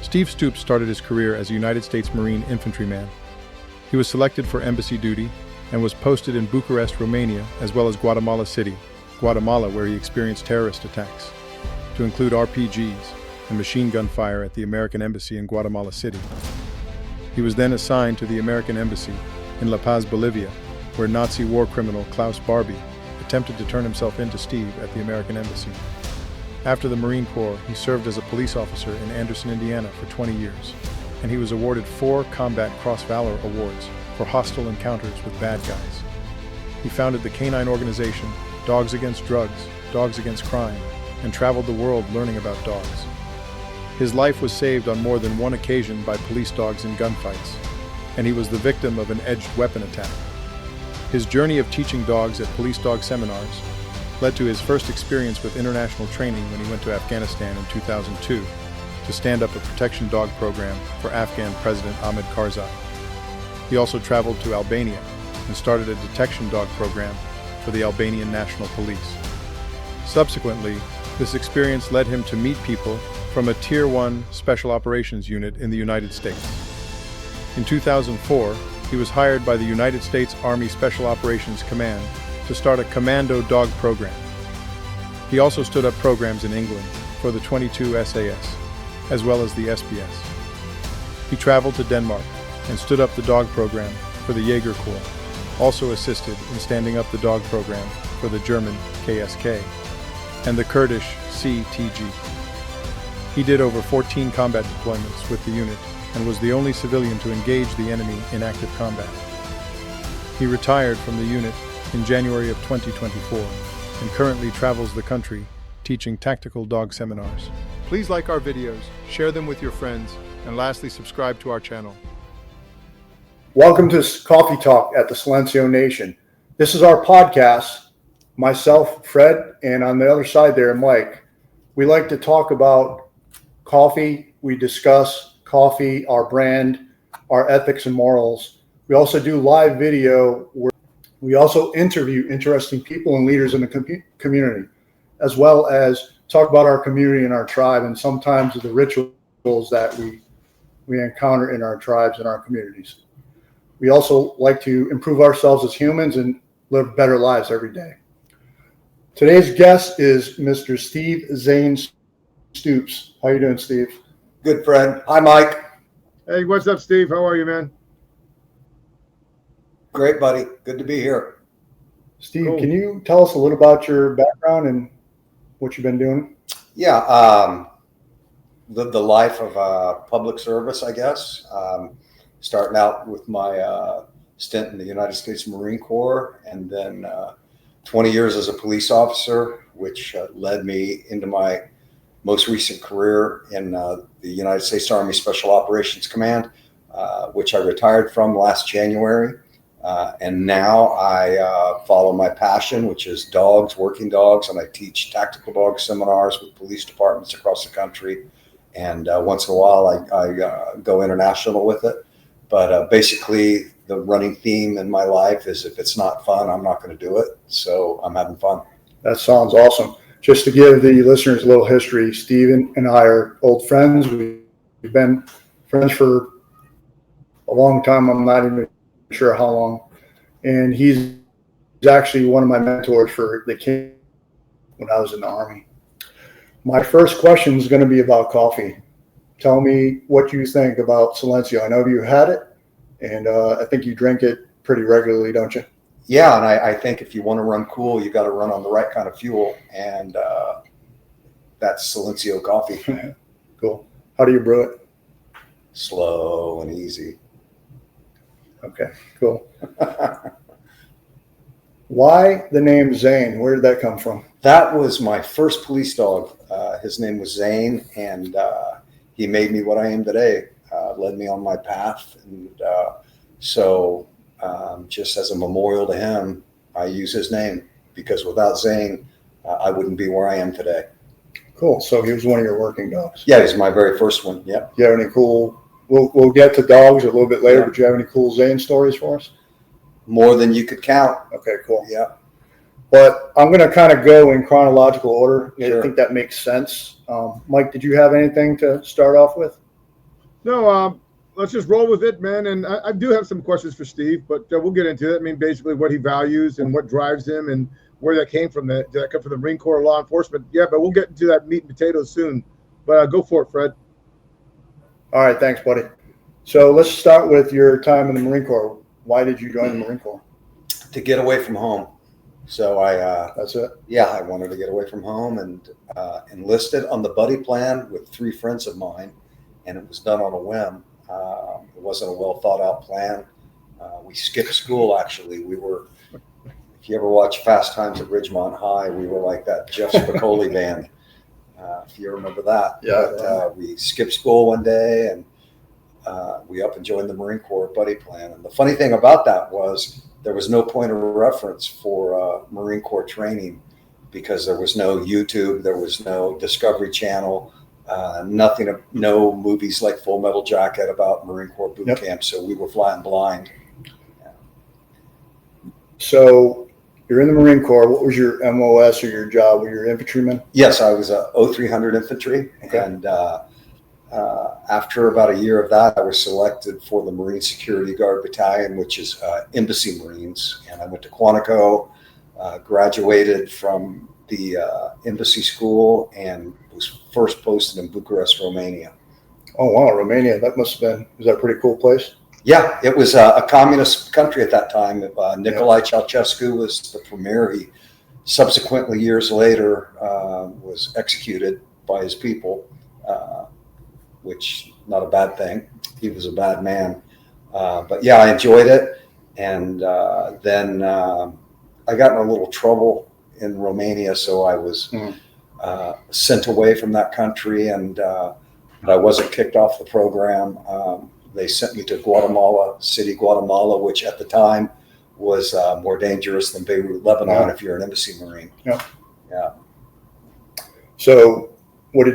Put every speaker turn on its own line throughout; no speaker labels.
Steve Stoops started his career as a United States Marine infantryman. He was selected for embassy duty and was posted in Bucharest, Romania, as well as Guatemala City, Guatemala, where he experienced terrorist attacks, to include RPGs and machine gun fire at the American Embassy in Guatemala City. He was then assigned to the American Embassy in La Paz, Bolivia, where Nazi war criminal Klaus Barbie attempted to turn himself into Steve at the American Embassy. After the Marine Corps, he served as a police officer in Anderson, Indiana for 20 years, and he was awarded 4 Combat Cross Valor Awards for hostile encounters with bad guys. He founded the canine organization Dogs Against Drugs, Dogs Against Crime, and traveled the world learning about dogs. His life was saved on more than one occasion by police dogs in gunfights, and he was the victim of an edged weapon attack. His journey of teaching dogs at police dog seminars led to his first experience with international training when he went to Afghanistan in 2002 to stand up a protection dog program for Afghan President Ahmed Karzai. He also traveled to Albania and started a detection dog program for the Albanian National Police. Subsequently, this experience led him to meet people from a Tier 1 Special Operations unit in the United States. In 2004, he was hired by the United States Army Special Operations Command to start a commando dog program. He also stood up programs in England for the 22 SAS, as well as the SBS. He traveled to Denmark and stood up the dog program for the Jaeger Corps, also assisted in standing up the dog program for the German KSK and the Kurdish CTG. He did over 14 combat deployments with the unit and was the only civilian to engage the enemy in active combat. He retired from the unit in January of 2024 and currently travels the country teaching tactical dog seminars. Please like our videos, share them with your friends, and lastly, subscribe to our channel.
Welcome to Coffee Talk at the Silencio Nation. This is our podcast. Myself, Fred, and on the other side there, Mike. We like to talk about coffee. We discuss coffee, our brand, our ethics and morals. We also do live video where we also interview interesting people and leaders in the community, as well as talk about our community and our tribe and sometimes the rituals that we encounter in our tribes and our communities. We also like to improve ourselves as humans and live better lives every day. Today's guest is Mr. Steve Zane Stoops. How you doing, Steve?
Good, Fred. Hi, Mike.
Hey, what's up, Steve? How are you, man?
Great, buddy. Good to be here.
Steve, cool. Can you tell us a little about your background and what you've been doing?
Yeah, lived the life of public service, I guess. Starting out with my stint in the United States Marine Corps, and then 20 years as a police officer, which led me into my most recent career in the United States Army Special Operations Command, which I retired from last January. And now I follow my passion, which is dogs, working dogs, and I teach tactical dog seminars with police departments across the country. And once in a while, I go international with it. But basically, the running theme in my life is if it's not fun, I'm not going to do it. So I'm having fun.
That sounds awesome. Just to give the listeners a little history, Steven and I are old friends. We've been friends for a long time. I'm not even sure how long. And he's actually one of my mentors for the kid when I was in the Army. My first question is going to be about coffee. Tell me what you think about Silencio. I know you had it, and I think you drink it pretty regularly, don't you?
Yeah, and I think if you want to run cool, you got to run on the right kind of fuel, and that's Silencio coffee.
Cool. How do you brew it?
Slow and easy.
Okay, cool. Why the name Zane? Where did that come from?
That was my first police dog. His name was Zane, and he made me what I am today, led me on my path. And so just as a memorial to him, I use his name, because without Zane, I wouldn't be where I am today.
Cool. So he was one of your working dogs?
Yeah, he's my very first one. Yep.
Do you have any cool, we'll get to dogs a little bit later, but do you have any cool Zane stories for us?
More than you could count.
Okay, cool.
Yeah.
But I'm going to kind of go in chronological order.
Sure.
I think that makes sense. Mike, did you have anything to start off with?
No, let's just roll with it, man. And I do have some questions for Steve, but we'll get into it. I mean, basically what he values and what drives him and where that came from. Did that come from the Marine Corps, law enforcement? Yeah, but we'll get into that meat and potatoes soon. But go for it, Fred.
All right, thanks, buddy. So let's start with your time in the Marine Corps. Why did you join the Marine Corps?
To get away from home. So
That's it?
yeah, I wanted to get away from home and enlisted on the buddy plan with 3 friends of mine, and it was done on a whim. It wasn't a well thought out plan. We skipped school, actually. We were, if you ever watch Fast Times at Ridgemont High, we were like that Jeff Spicoli band, if you remember that.
Yeah.
But, we skipped school one day, and we up and joined the Marine Corps buddy plan. And the funny thing about that was there was no point of reference for Marine Corps training, because there was no YouTube, there was no Discovery Channel, nothing, no movies like Full Metal Jacket about Marine Corps boot camp. So we were flying blind. Yeah.
So you're in the Marine Corps. What was your MOS or your job? Were you an infantryman?
Yes, I was a 0300 infantry. Okay. And after about a year of that, I was selected for the Marine Security Guard Battalion, which is Embassy Marines. And I went to Quantico, graduated from the embassy school, and was first posted in Bucharest, Romania.
Oh, wow, Romania. That must have been, was that a pretty cool place?
Yeah, it was a communist country at that time. Nicolae Ceausescu was the premier. He subsequently, years later, was executed by his people, which not a bad thing. He was a bad man. But yeah, I enjoyed it. And then I got in a little trouble in Romania, so I was sent away from that country, and but I wasn't kicked off the program. They sent me to Guatemala City, Guatemala, which at the time was more dangerous than Beirut, Lebanon, if you're an embassy Marine.
Yeah.
Yeah.
So what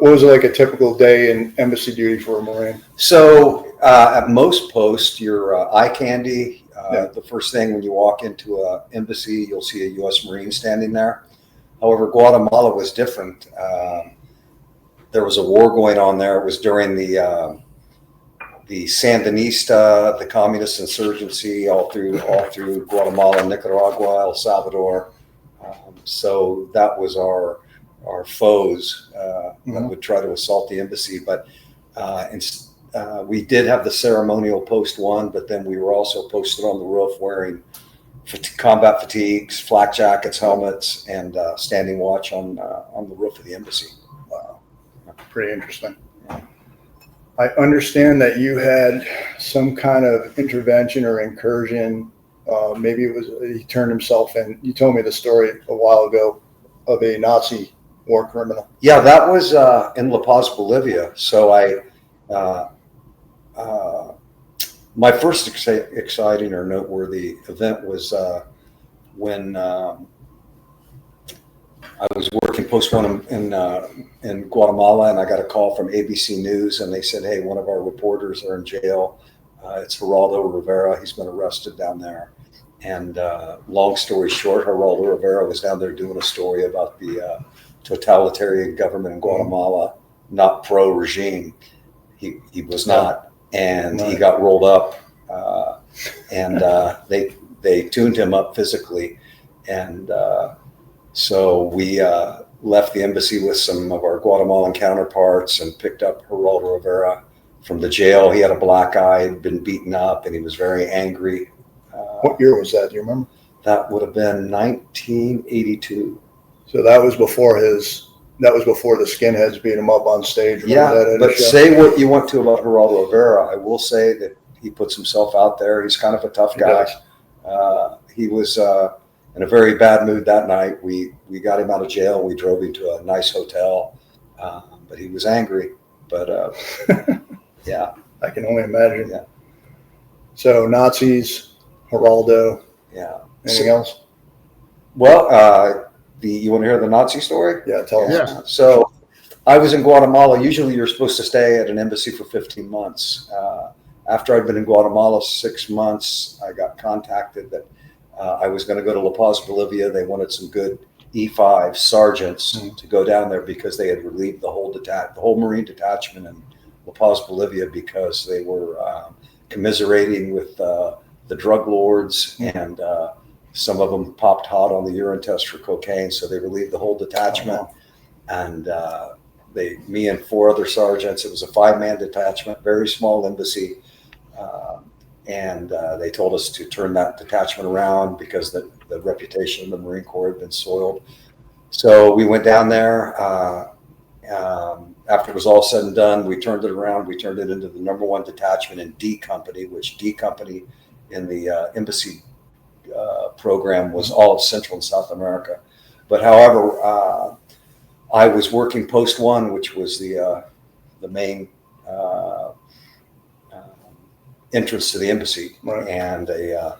was it like a typical day in embassy duty for a Marine?
So at most posts, your eye candy. The first thing when you walk into an embassy, you'll see a U.S. Marine standing there. However, Guatemala was different. There was a war going on there. It was during the Sandinista, the communist insurgency, all through Guatemala, Nicaragua, El Salvador. So that was our foes that would try to assault the embassy. But we did have the ceremonial post 1, but then we were also posted on the roof wearing combat fatigues, flak jackets, helmets, and standing watch on the roof of the embassy.
Wow, pretty interesting. I understand that you had some kind of intervention or incursion. Maybe it was he turned himself in. You told me the story a while ago of a Nazi war criminal.
Yeah, that was in La Paz, Bolivia. So my first exciting or noteworthy event was when I was working post 1 in Guatemala, and I got a call from ABC News, and they said, "Hey, one of our reporters are in jail. It's Geraldo Rivera. He's been arrested down there." And long story short, Geraldo Rivera was down there doing a story about the totalitarian government in Guatemala, not pro-regime. He was not, and he got rolled up, and they tuned him up physically, and so we left the embassy with some of our Guatemalan counterparts and picked up Geraldo Rivera from the jail. He had a black eye, had been beaten up, and he was very angry.
What year was that? Do you remember?
That would have been 1982.
So that was before the skinheads beat him up on stage.
Yeah, but say what you want to about Geraldo Rivera. I will say that he puts himself out there. He's kind of a tough guy. He was in a very bad mood that night. We got him out of jail. We drove him to a nice hotel, but he was angry. But yeah,
I can only imagine.
Yeah.
So Nazis, Geraldo.
Yeah.
Anything else?
Well, you want to hear the Nazi story?
Yeah, tell us.
Yeah.
So I was in Guatemala. Usually you're supposed to stay at an embassy for 15 months. After I'd been in Guatemala 6 months, I got contacted that I was going to go to La Paz, Bolivia. They wanted some good E5 sergeants to go down there because they had relieved the whole Marine detachment in La Paz, Bolivia, because they were commiserating with the drug lords, and some of them popped hot on the urine test for cocaine, so they relieved the whole detachment. And me and 4 other sergeants, it was a 5-man detachment, very small embassy, and they told us to turn that detachment around because the reputation of the Marine Corps had been soiled. So we went down there. After it was all said and done, we turned it around. We turned it into the #1 detachment in D Company, which D Company in the embassy program was all of Central and South America. But however, I was working Post 1, which was the main entrance to the embassy,
Right.
and a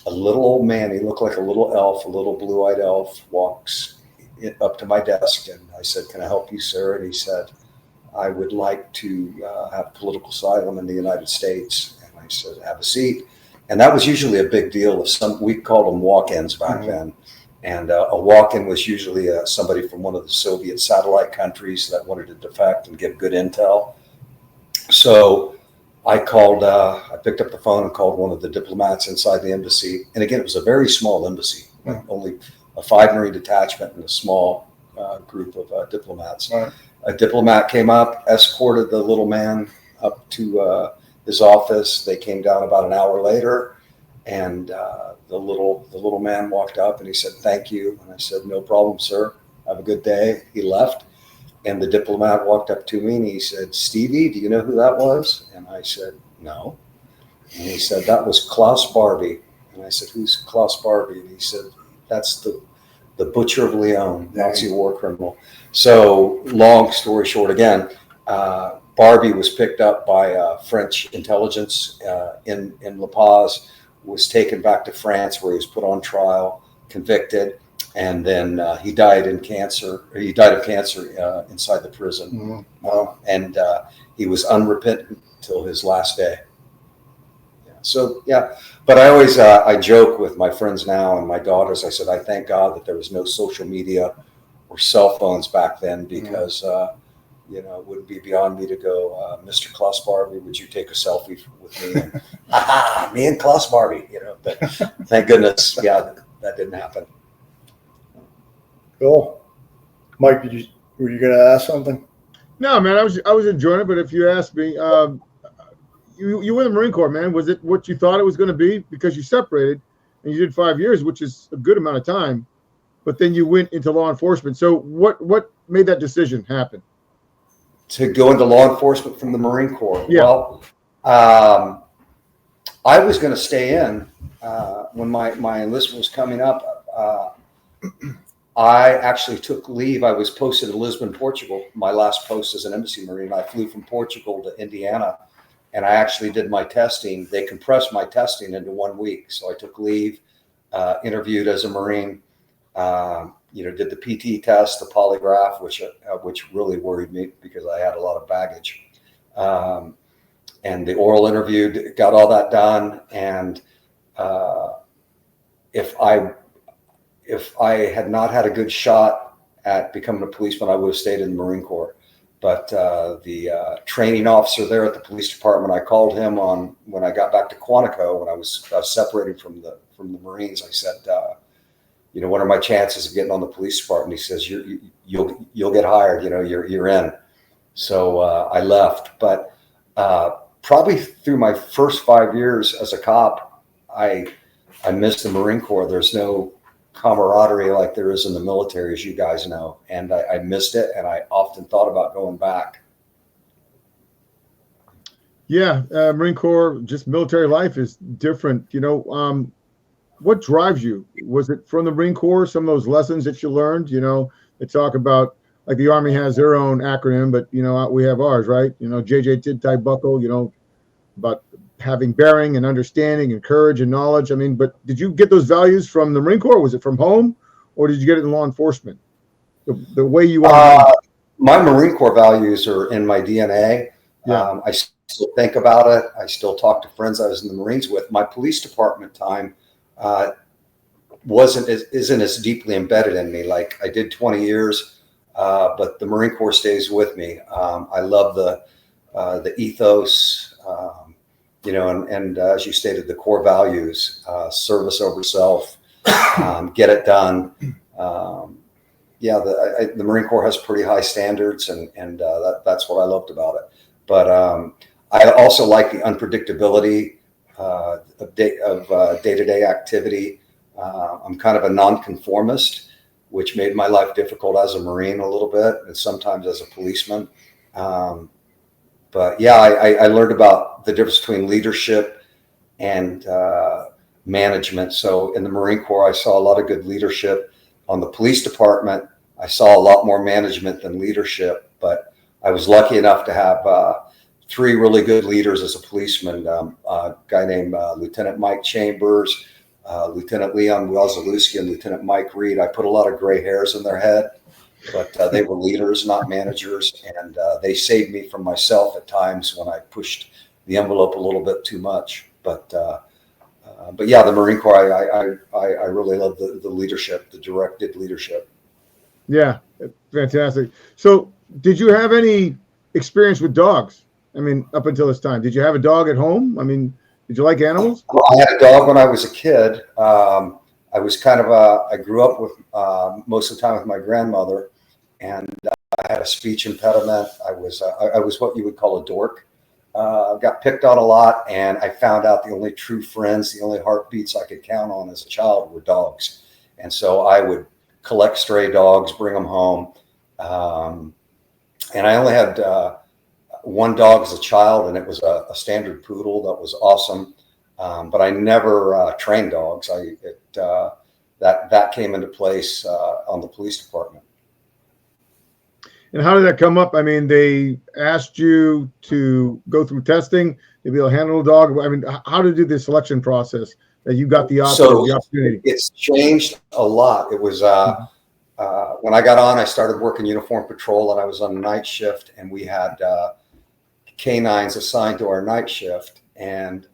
little old man, he looked like a little elf, a little blue-eyed elf, walks up to my desk, and I said, "Can I help you, sir?" And he said, "I would like to have political asylum in the United States." And I said, "Have a seat." And that was usually a big deal. We called them walk-ins back then. And a walk-in was usually somebody from one of the Soviet satellite countries that wanted to defect and give good intel. So I picked up the phone and called one of the diplomats inside the embassy. And again, it was a very small embassy, like only a 5 Marine detachment and a small group of diplomats.
Right.
A diplomat came up, escorted the little man up to his office. They came down about an hour later, and the little man walked up and he said, "Thank you." And I said, "No problem, sir. Have a good day." He left, and the diplomat walked up to me and he said, "Stevie, do you know who that was?" And I said, "No." And he said, "That was Klaus Barbie." And I said, "Who's Klaus Barbie?" And he said, "That's the Butcher of Lyon, Nazi war criminal." So long story short, again, Barbie was picked up by French intelligence in La Paz, was taken back to France, where he was put on trial, convicted, and then he died of cancer inside the prison. And he was unrepentant till his last day. So, yeah, but I always, I joke with my friends now and my daughters. I said, I thank God that there was no social media or cell phones back then, because, you know, it wouldn't be beyond me to go, "Mr. Klaus Barbie, would you take a selfie with me?" And, me and Klaus Barbie, you know, but thank goodness, that didn't happen.
Cool. Mike, were you going to ask something?
No, man, I was enjoying it. But if you asked me, you were in the Marine Corps, man. Was it what you thought it was going to be? Because you separated and you did 5 years, which is a good amount of time. But then you went into law enforcement. So what made that decision happen?
To go into law enforcement from the Marine Corps?
Yeah.
Well, I was going to stay in when my enlistment was coming up. I actually took leave. I was posted in Lisbon, Portugal, my last post as an embassy Marine. I flew from Portugal to Indiana, and I actually did my testing. They compressed my testing into 1 week. So I took leave, interviewed as a Marine, did the PT test, the polygraph, which really worried me because I had a lot of baggage. And the oral interview, got all that done. And if I had not had a good shot at becoming a policeman, I would have stayed in the Marine Corps. But the training officer there at the police department, I called him when I got back to Quantico, when I was separating from the Marines. I said, what are my chances of getting on the police department? He says, you'll get hired. You're in. So I left. But probably through my first 5 years as a cop, I missed the Marine Corps. There's no camaraderie like there is in the military, as you guys know. And I missed it, and I often thought about going back.
Yeah, Marine Corps, just military life is different. What drives you? Was it from the Marine Corps, some of those lessons that you learned? They talk about, like, the Army has their own acronym, but, we have ours, right? JJ Tid Tai Buckle, about having bearing and understanding and courage and knowledge. But did you get those values from the Marine Corps? Was it from home, or did you get it in law enforcement? The way you are.
My Marine Corps values are in my DNA.
Yeah.
I still think about it. I still talk to friends I was in the Marines with. My police department time isn't as deeply embedded in me. Like, I did 20 years, but the Marine Corps stays with me. I love the the ethos, and as you stated, the core values, service over self, get it done. The Marine Corps has pretty high standards, and that's what I loved about it. But I also like the unpredictability of day-to-day activity. I'm kind of a nonconformist, which made my life difficult as a Marine a little bit, and sometimes as a policeman. But yeah, I learned about the difference between leadership and management. So in the Marine Corps, I saw a lot of good leadership. On the police department, I saw a lot more management than leadership, but I was lucky enough to have 3 really good leaders as a policeman. A guy named Lieutenant Mike Chambers, Lieutenant Leon Welzalewski, and Lieutenant Mike Reed. I put a lot of gray hairs in their head, but they were leaders, not managers, and they saved me from myself at times when I pushed the envelope a little bit too much. But yeah, the Marine Corps, I really love the leadership, the directed leadership.
Yeah, fantastic. So did you have any experience with dogs? I mean, up until this time, did you have a dog at home? I mean, did you like animals?
Well, I had a dog when I was a kid. I was I grew up with most of the time with my grandmother, and I had a speech impediment. I was what you would call a dork. Got picked on a lot, and I found out the only true friends, the only heartbeats I could count on as a child were dogs. And so I would collect stray dogs, bring them home. And I only had one dog as a child, and it was a standard poodle that was awesome. But I never trained dogs. That came into place on the police department.
And how did that come up? I mean, they asked you to go through testing to be able to handle a dog. I mean, how to do the selection process that you got the opportunity?
It's changed a lot. It was when I got on, I started working uniform patrol, and I was on night shift, and we had canines assigned to our night shift, and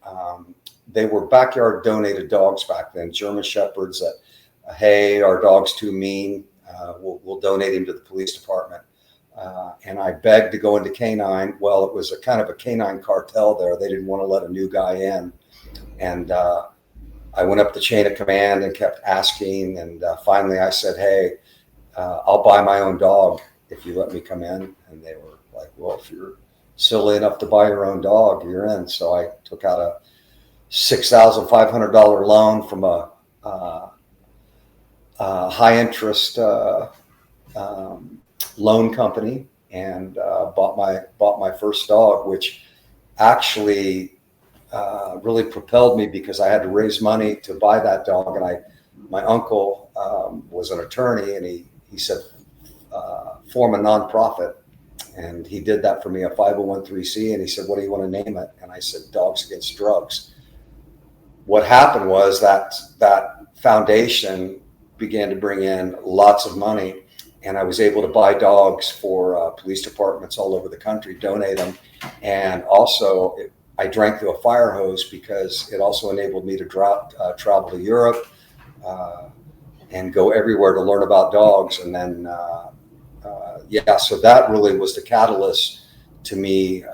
they were backyard donated dogs back then, German Shepherds that, hey, our dog's too mean, we'll donate him to the police department. And I begged to go into canine. Well, it was a kind of a canine cartel there. They didn't want to let a new guy in. And I went up the chain of command and kept asking. And finally I said, hey, I'll buy my own dog if you let me come in. And they were like, well, if you're silly enough to buy your own dog, you're in. So I took out a $6,500 loan from a high interest loan company, and bought my first dog, which actually really propelled me, because I had to raise money to buy that dog. And my uncle was an attorney, and he said form a nonprofit, and he did that for me, a 501(c)(3), and he said, what do you want to name it? And I said, Dogs Against Drugs. What happened was that foundation began to bring in lots of money, and I was able to buy dogs for police departments all over the country, donate them. And also I drank through a fire hose, because it also enabled me to travel to Europe and go everywhere to learn about dogs. And then, so that really was the catalyst to me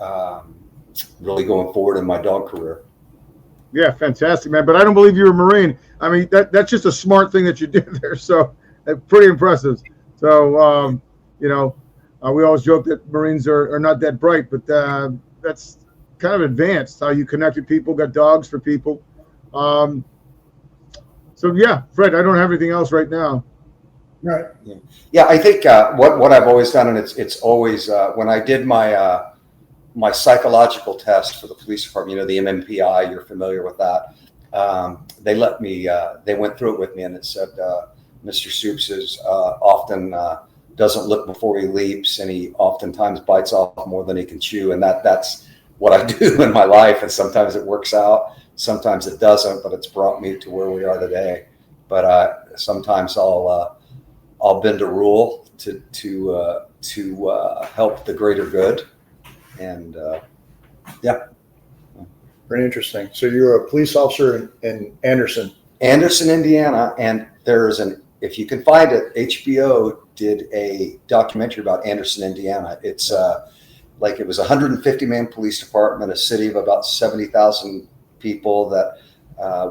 really going forward in my dog career.
Yeah, fantastic, man. But I don't believe you're a Marine. I mean, that's just a smart thing that you did there. So pretty impressive. So, we always joke that Marines are not that bright, but that's kind of advanced, how you connected people, got dogs for people. So, yeah, Fred, I don't have anything else right now.
Right.
Yeah, I think what I've always done, and it's always when I did my my psychological test for the police department, the MMPI, you're familiar with that. They let me, they went through it with me, and it said, Mr. Stoops is often doesn't look before he leaps, and he oftentimes bites off more than he can chew. And that's what I do in my life. And sometimes it works out, sometimes it doesn't, but it's brought me to where we are today. But sometimes I'll bend a rule to help the greater good. And yeah.
Very interesting. So you're a police officer in Anderson,
Indiana, and there's if you can find it, HBO did a documentary about Anderson, Indiana. It's like it was a 150-man police department, a city of about 70,000 people that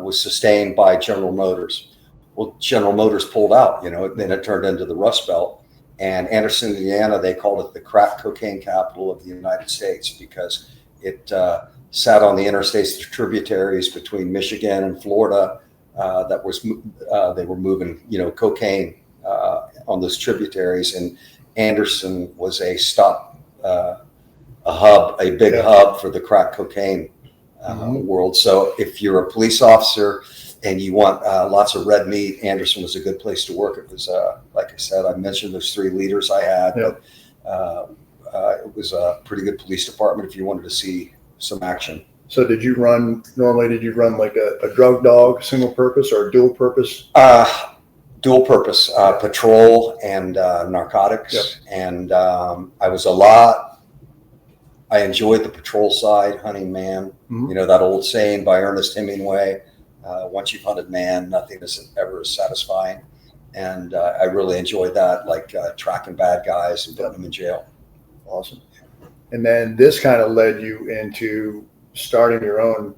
was sustained by General Motors. Well, General Motors pulled out, then it turned into the Rust Belt. And Anderson, Indiana, they called it the crack cocaine capital of the United States because it sat on the interstates, tributaries between Michigan and Florida. They were moving, cocaine on those tributaries, and Anderson was a stop, a big hub for the crack cocaine world. So if you're a police officer and you want lots of red meat, Anderson was a good place to work. It was, like I said, I mentioned those 3 leaders I had, but it was a pretty good police department if you wanted to see some action.
So did you run like a drug dog, single purpose or dual purpose?
Dual purpose, patrol and narcotics.
Yep.
And I enjoyed the patrol side, hunting man. That old saying by Ernest Hemingway, once you've hunted man, nothing is ever as satisfying. And I really enjoyed that, like tracking bad guys and putting them in jail.
Awesome. And then this kind of led you into starting your own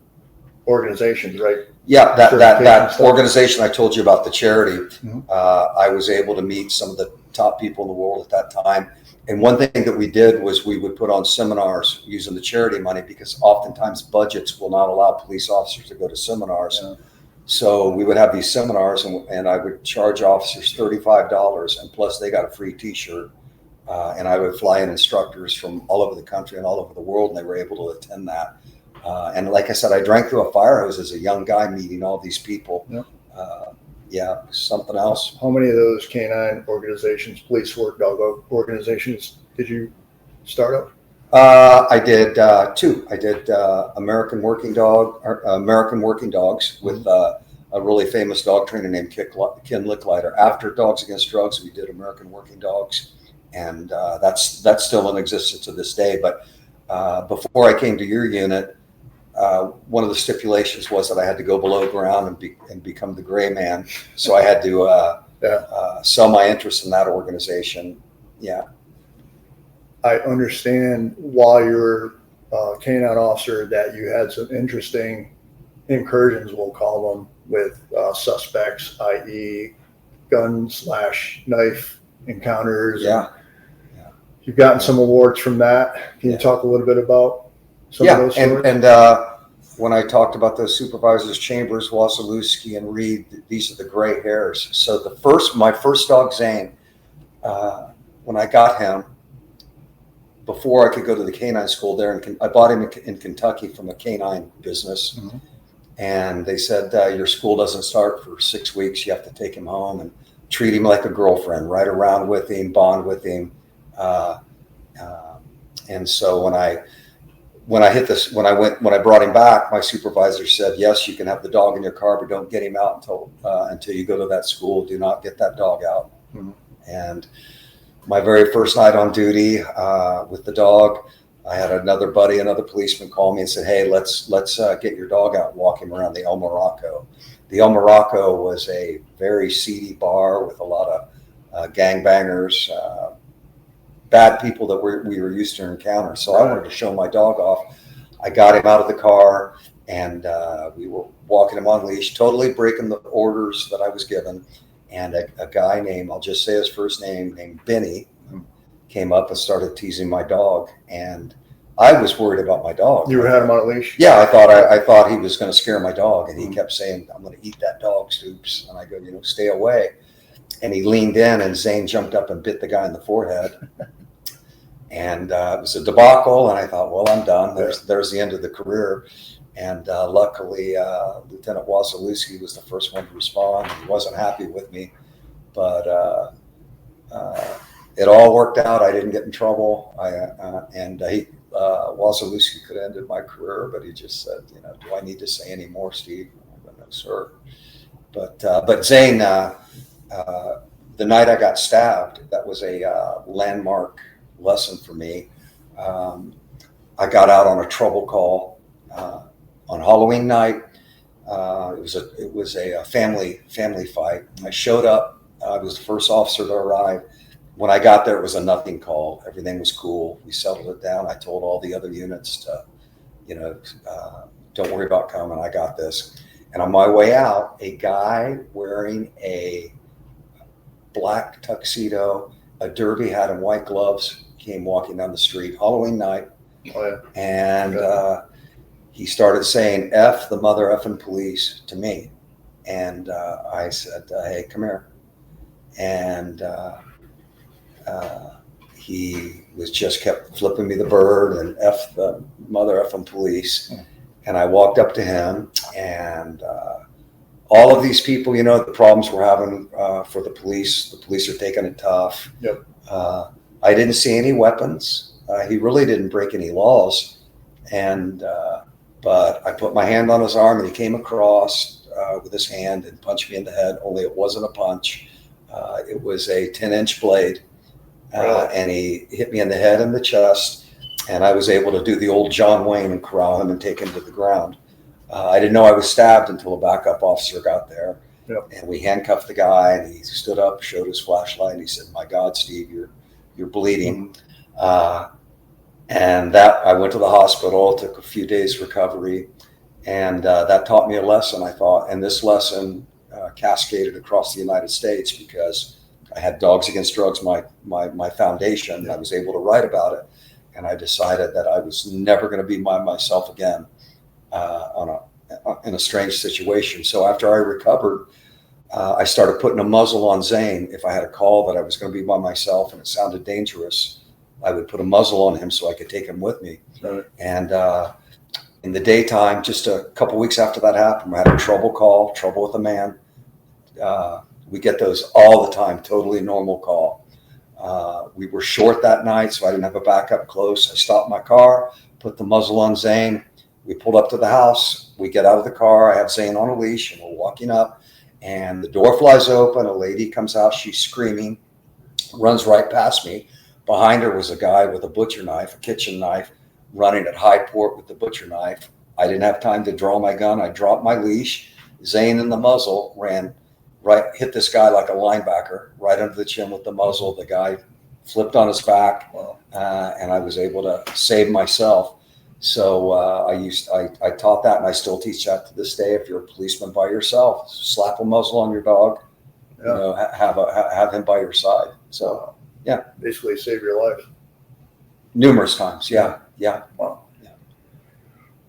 organizations, right?
Yeah, that organization I told you about, the charity, I was able to meet some of the top people in the world at that time. And one thing that we did was we would put on seminars using the charity money, because oftentimes budgets will not allow police officers to go to seminars. Yeah. So we would have these seminars, and I would charge officers $35, and plus they got a free T-shirt. And I would fly in instructors from all over the country and all over the world, and they were able to attend that. And like I said, I drank through a fire hose as a young guy meeting all these people. Yep. Something else.
How many of those canine organizations, police work dog organizations, did you start up?
I did 2. I did American Working Dogs with a really famous dog trainer named Ken Licklider. After Dogs Against Drugs, we did American Working Dogs, and that's still in existence to this day. But before I came to your unit, one of the stipulations was that I had to go below ground and become the gray man. So I had to sell my interest in that organization. Yeah.
I understand while you're a canine officer that you had some interesting incursions, we'll call them, with suspects, i.e. gun/knife encounters.
Yeah.
You've gotten some awards from that. Can you talk a little bit about some of those stories?
And when I talked about those supervisors, Chambers, Wasilewski, and Reed, these are the gray hairs. So my first dog, Zane, when I got him, before I could go to the canine school there, I bought him in Kentucky from a canine business. Mm-hmm. And they said, your school doesn't start for 6 weeks. You have to take him home and treat him like a girlfriend, ride around with him, bond with him. And so when I brought him back, my supervisor said, yes, you can have the dog in your car, but don't get him out until you go to that school. Do not get that dog out. Mm-hmm. And my very first night on duty with the dog, I had another policeman call me and said, hey, let's get your dog out and walk him around the El Morocco. The El Morocco was a very seedy bar with a lot of gangbangers, bad people that we were used to encounter. So I wanted to show my dog off. I got him out of the car, and we were walking him on leash, totally breaking the orders that I was given. And a guy named, I'll just say his first name, named Benny, came up and started teasing my dog. And I was worried about my dog.
You had him on a leash?
Yeah, I thought he was going to scare my dog. And he kept saying, I'm going to eat that dog, Stoops. And I go, stay away. And he leaned in, and Zane jumped up and bit the guy in the forehead. And it was a debacle. And I thought, well, I'm done. There's the end of the career. And luckily, Lieutenant Wasilewski was the first one to respond. He wasn't happy with me, but it all worked out. I didn't get in trouble. Wasilewski could have ended my career, but he just said, do I need to say any more, Steve? I went, no, sir. But Zane, the night I got stabbed, that was a landmark lesson for me. I got out on a trouble call on Halloween night. It was a family fight. I showed up. I was the first officer to arrive. when I got there, it was a nothing call. Everything was cool. We settled it down. I told all the other units to, don't worry about coming. I got this. And on my way out, a guy wearing a black tuxedo, a derby hat, and white gloves came walking down the street, Halloween night.
Oh, yeah.
And he started saying, F the mother effing police to me. And I said, hey, come here. And he was just kept flipping me the bird and F the mother effing police. And I walked up to him, and all of these people, the problems we're having for the police are taking it tough.
Yep.
I didn't see any weapons. He really didn't break any laws. And but I put my hand on his arm, and he came across with his hand and punched me in the head, only it wasn't a punch. It was a 10-inch blade. And he hit me in the head and the chest. And I was able to do the old John Wayne and corral him and take him to the ground. I didn't know I was stabbed until a backup officer got there.
Yep.
And we handcuffed the guy, and he stood up, showed his flashlight, and he said, my God, Steve, you're bleeding. And that I went to the hospital, took a few days recovery, and that taught me a lesson, I thought. And this lesson cascaded across the United States because I had Dogs Against Drugs, my foundation, and I was able to write about it. And I decided that I was never going to be myself again in a strange situation. So after I recovered, I started putting a muzzle on Zane. If I had a call that I was going to be by myself and it sounded dangerous, I would put a muzzle on him so I could take him with me.
Right.
And in the daytime, just a couple weeks after that happened, I had a trouble with a man. We get those all the time, totally normal call. We were short that night, so I didn't have a backup close. I stopped my car, put the muzzle on Zane. We pulled up to the house. We get out of the car. I have Zane on a leash, and we're walking up, and the door flies open. A lady comes out. She's screaming, runs right past me. Behind her was a guy with a butcher knife, a kitchen knife, running at high port with the butcher knife. I didn't have time to draw my gun. I dropped my leash. Zane in the muzzle ran right, hit this guy like a linebacker right under the chin with the muzzle. The guy flipped on his back, and I was able to save myself. So I taught that, and I still teach that to this day. If you're a policeman by yourself, slap a muzzle on your dog, have him by your side. So yeah,
Basically save your life.
numerous times. Yeah.
Wow. Yeah.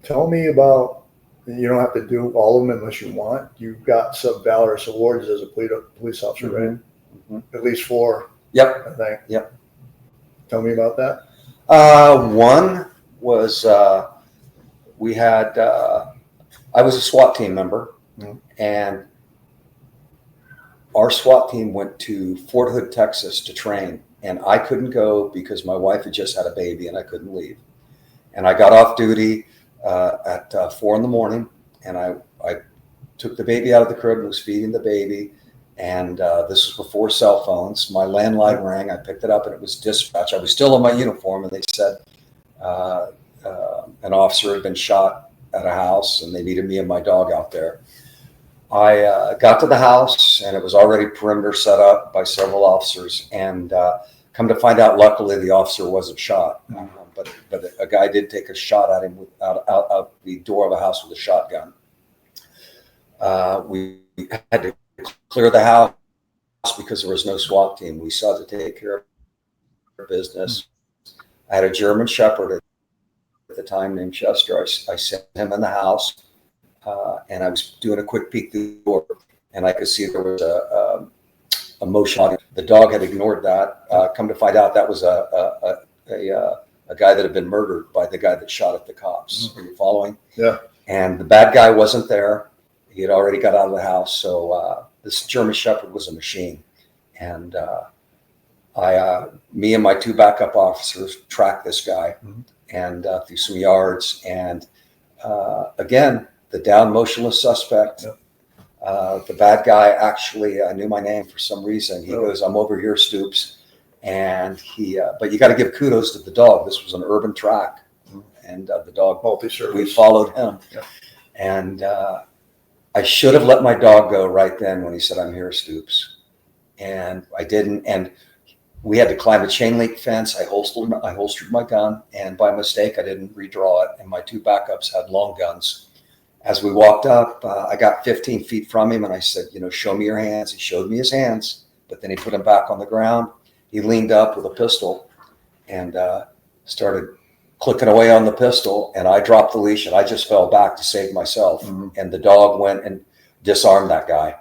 Tell me about, you don't have to do all of them unless you want. You've got some valorous awards as a police officer, right?
Mm-hmm.
At least 4.
Yep.
I think.
Yep.
Tell me about that.
One was we had I was a SWAT team member, and our SWAT team went to Fort Hood, Texas to train, and I couldn't go because my wife had just had a baby and I couldn't leave. And I got off duty at 4 a.m, and I took the baby out of the crib and was feeding the baby. And this was before cell phones. My landline rang. I picked it up, and it was dispatch. I was still in my uniform, and they said an officer had been shot at a house, and they needed me and my dog out there. I got to the house, and it was already perimeter set up by several officers. And come to find out, luckily, the officer wasn't shot. But a guy did take a shot at him out the door of the house with a shotgun. We had to clear the house because there was no SWAT team. We saw to take care of our business. I had a German Shepherd at the time named Chester. I sent him in the house, and I was doing a quick peek through the door, and I could see there was a motion. The dog had ignored that. Come to find out, that was a guy that had been murdered by the guy that shot at the cops. Are you following? Yeah. And the bad guy wasn't there. He had already got out of the house. So this German Shepherd was a machine. And me and my 2 backup officers tracked this guy and through some yards. And again, the down motionless suspect, the bad guy actually knew my name for some reason. He goes, "I'm over here, Stoops." And but you got to give kudos to the dog. This was an urban track, and the dog,
multi-service,
we followed him. Yeah. And I should have let my dog go right then when he said, "I'm here, Stoops," and I didn't. And we had to climb a chain link fence. I holstered my gun, and by mistake, I didn't redraw it, and my two backups had long guns. As we walked up, I got 15 feet from him, and I said, show me your hands. He showed me his hands, but then he put them back on the ground. He leaned up with a pistol and started clicking away on the pistol, and I dropped the leash, and I just fell back to save myself. Mm-hmm. And the dog went and disarmed that guy.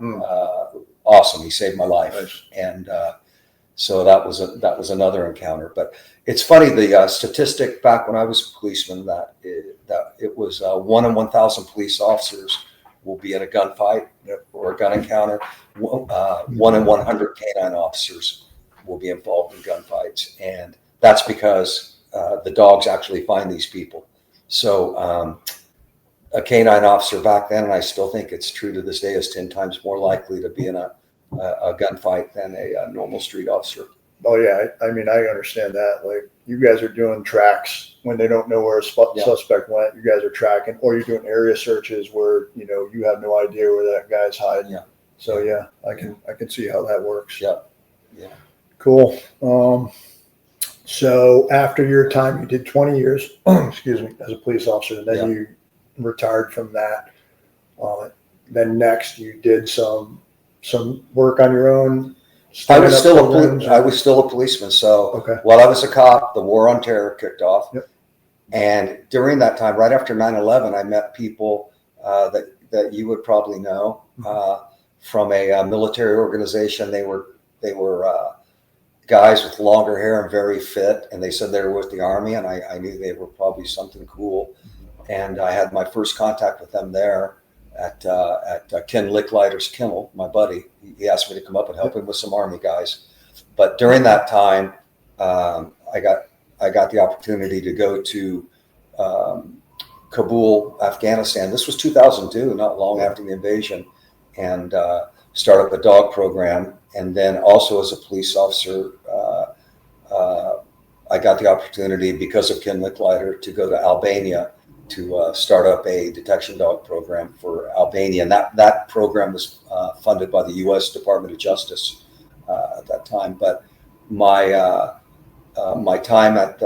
Awesome. He saved my life. Nice. And so that was another encounter. But it's funny, the statistic back when I was a policeman, that it was 1 in 1,000 police officers will be in a gunfight or a gun encounter. 1 in 100 canine officers will be involved in gunfights. And that's because the dogs actually find these people. So a canine officer back then, and I still think it's true to this day, is 10 times more likely to be in a gunfight than a normal street officer.
Oh yeah, I mean, I understand that. Like, you guys are doing tracks when they don't know where a suspect went. You guys are tracking, or you're doing area searches where you have no idea where that guy's hiding. Yeah. So yeah, I can see how that works.
Yeah. Yeah.
Cool. So after your time, you did 20 years, excuse me, as a police officer, and then you retired from that. Then next, you did some work on your own.
I was still a policeman. So while I was a cop, the war on terror kicked off. Yep. And during that time, right after 9/11, I met people that you would probably know from a military organization. They were guys with longer hair and very fit, and they said they were with the Army, and I knew they were probably something cool. And I had my first contact with them there at Ken Licklider's kennel, my buddy. He asked me to come up and help him with some Army guys. But during that time, I got the opportunity to go to Kabul, Afghanistan. This was 2002, not long after the invasion, and start up a dog program. And then also as a police officer, I got the opportunity, because of Ken Licklider, to go to Albania to start up a detection dog program for Albania. And that program was funded by the U.S. Department of Justice at that time. But my time at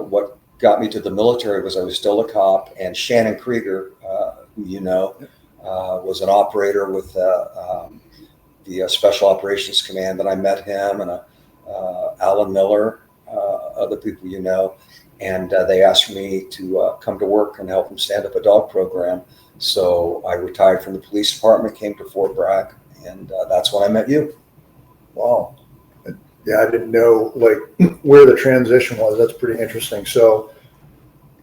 what got me to the military was I was still a cop, and Shannon Krieger, who was an operator with the Special Operations Command. And I met him, and Alan Miller, other people and they asked me to come to work and help them stand up a dog program. So I retired from the police department, came to Fort Bragg, and that's when I met you.
Wow. Yeah, I didn't know where the transition was. That's pretty interesting. So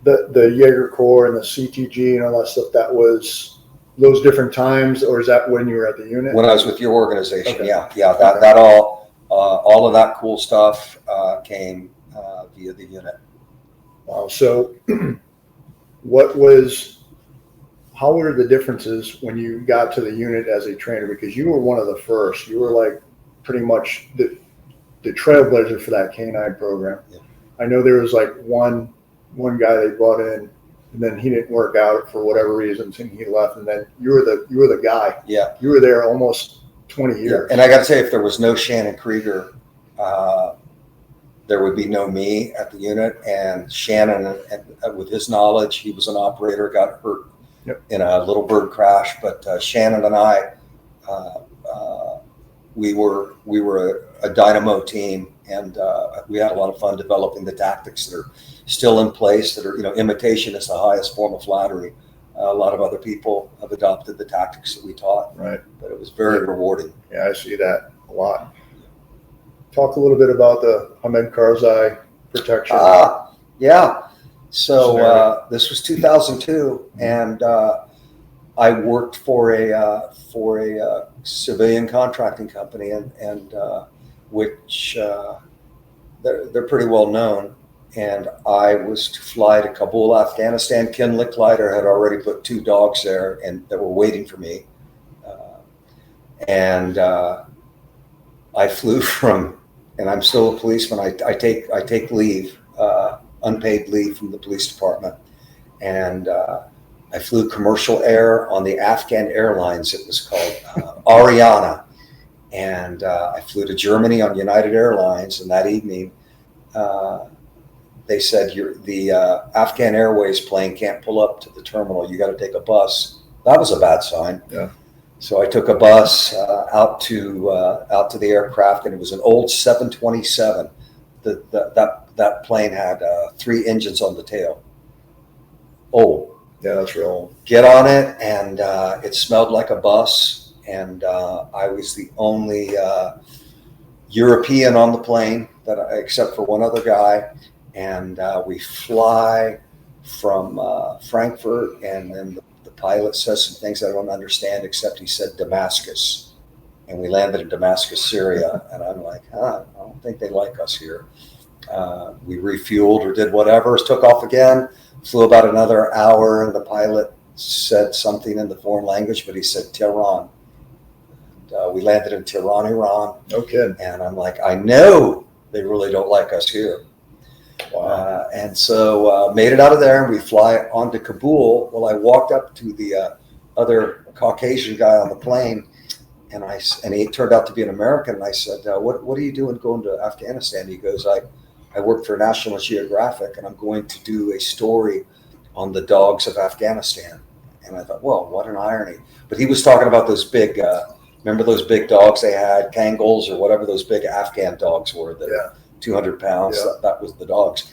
the Jaeger Corps and the CTG and all that stuff, that was those different times, or is that when you were at the unit?
When I was with your organization, okay. Yeah. That all of that cool stuff came via the unit.
Wow. So how were the differences when you got to the unit as a trainer? Because you were one of the first. You were pretty much the trailblazer for that canine program. Yeah. I know there was one guy they brought in, and then he didn't work out for whatever reasons, and he left. And then you were the guy. Yeah. You were there almost 20 years.
Yeah. And I got to say, if there was no Shannon Krieger, there would be no me at the unit. And Shannon, with his knowledge, he was an operator, got hurt in a little bird crash. But Shannon and I, we were a dynamo team, and we had a lot of fun developing the tactics that are still in place. That are, imitation is the highest form of flattery. A lot of other people have adopted the tactics that we taught. Right. But it was very rewarding.
Yeah, I see that a lot. Talk a little bit about the Hamid Karzai protection.
Yeah. So this was 2002, and I worked for a civilian contracting company, and which they're pretty well known. And I was to fly to Kabul, Afghanistan. Ken Licklider had already put 2 dogs there, and that were waiting for me. And I flew from, and I'm still a policeman. I take leave, unpaid leave from the police department, and I flew commercial air on the Afghan Airlines. It was called Ariana, And I flew to Germany on United Airlines, and that evening they said, the Afghan Airways plane can't pull up to the terminal. You got to take a bus. That was a bad sign.
Yeah.
So I took a bus out to the aircraft, and it was an old 727. That plane had 3 engines on the tail. Old.
Yeah, that's real old.
Get on it, and it smelled like a bus. And I was the only European on the plane, except for one other guy. And we fly from Frankfurt, and then the pilot says some things I don't understand, except he said Damascus. And we landed in Damascus, Syria. And I'm like, I don't think they like us here. We refueled or did whatever, took off again, flew about another hour, and the pilot said something in the foreign language, but he said Tehran. And, we landed in Tehran, Iran.
No kidding.
And I'm like, I know they really don't like us here.
Wow.
And so made it out of there, and we fly on to Kabul. Well, I walked up to the other Caucasian guy on the plane, and he turned out to be an American. And I said, what are you doing going to Afghanistan? He goes, I work for National Geographic, and I'm going to do a story on the dogs of Afghanistan. And I thought, well, what an irony. But he was talking about those big, remember those big dogs they had, Kangals or whatever those big Afghan dogs were, that 200 pounds, that was the dogs.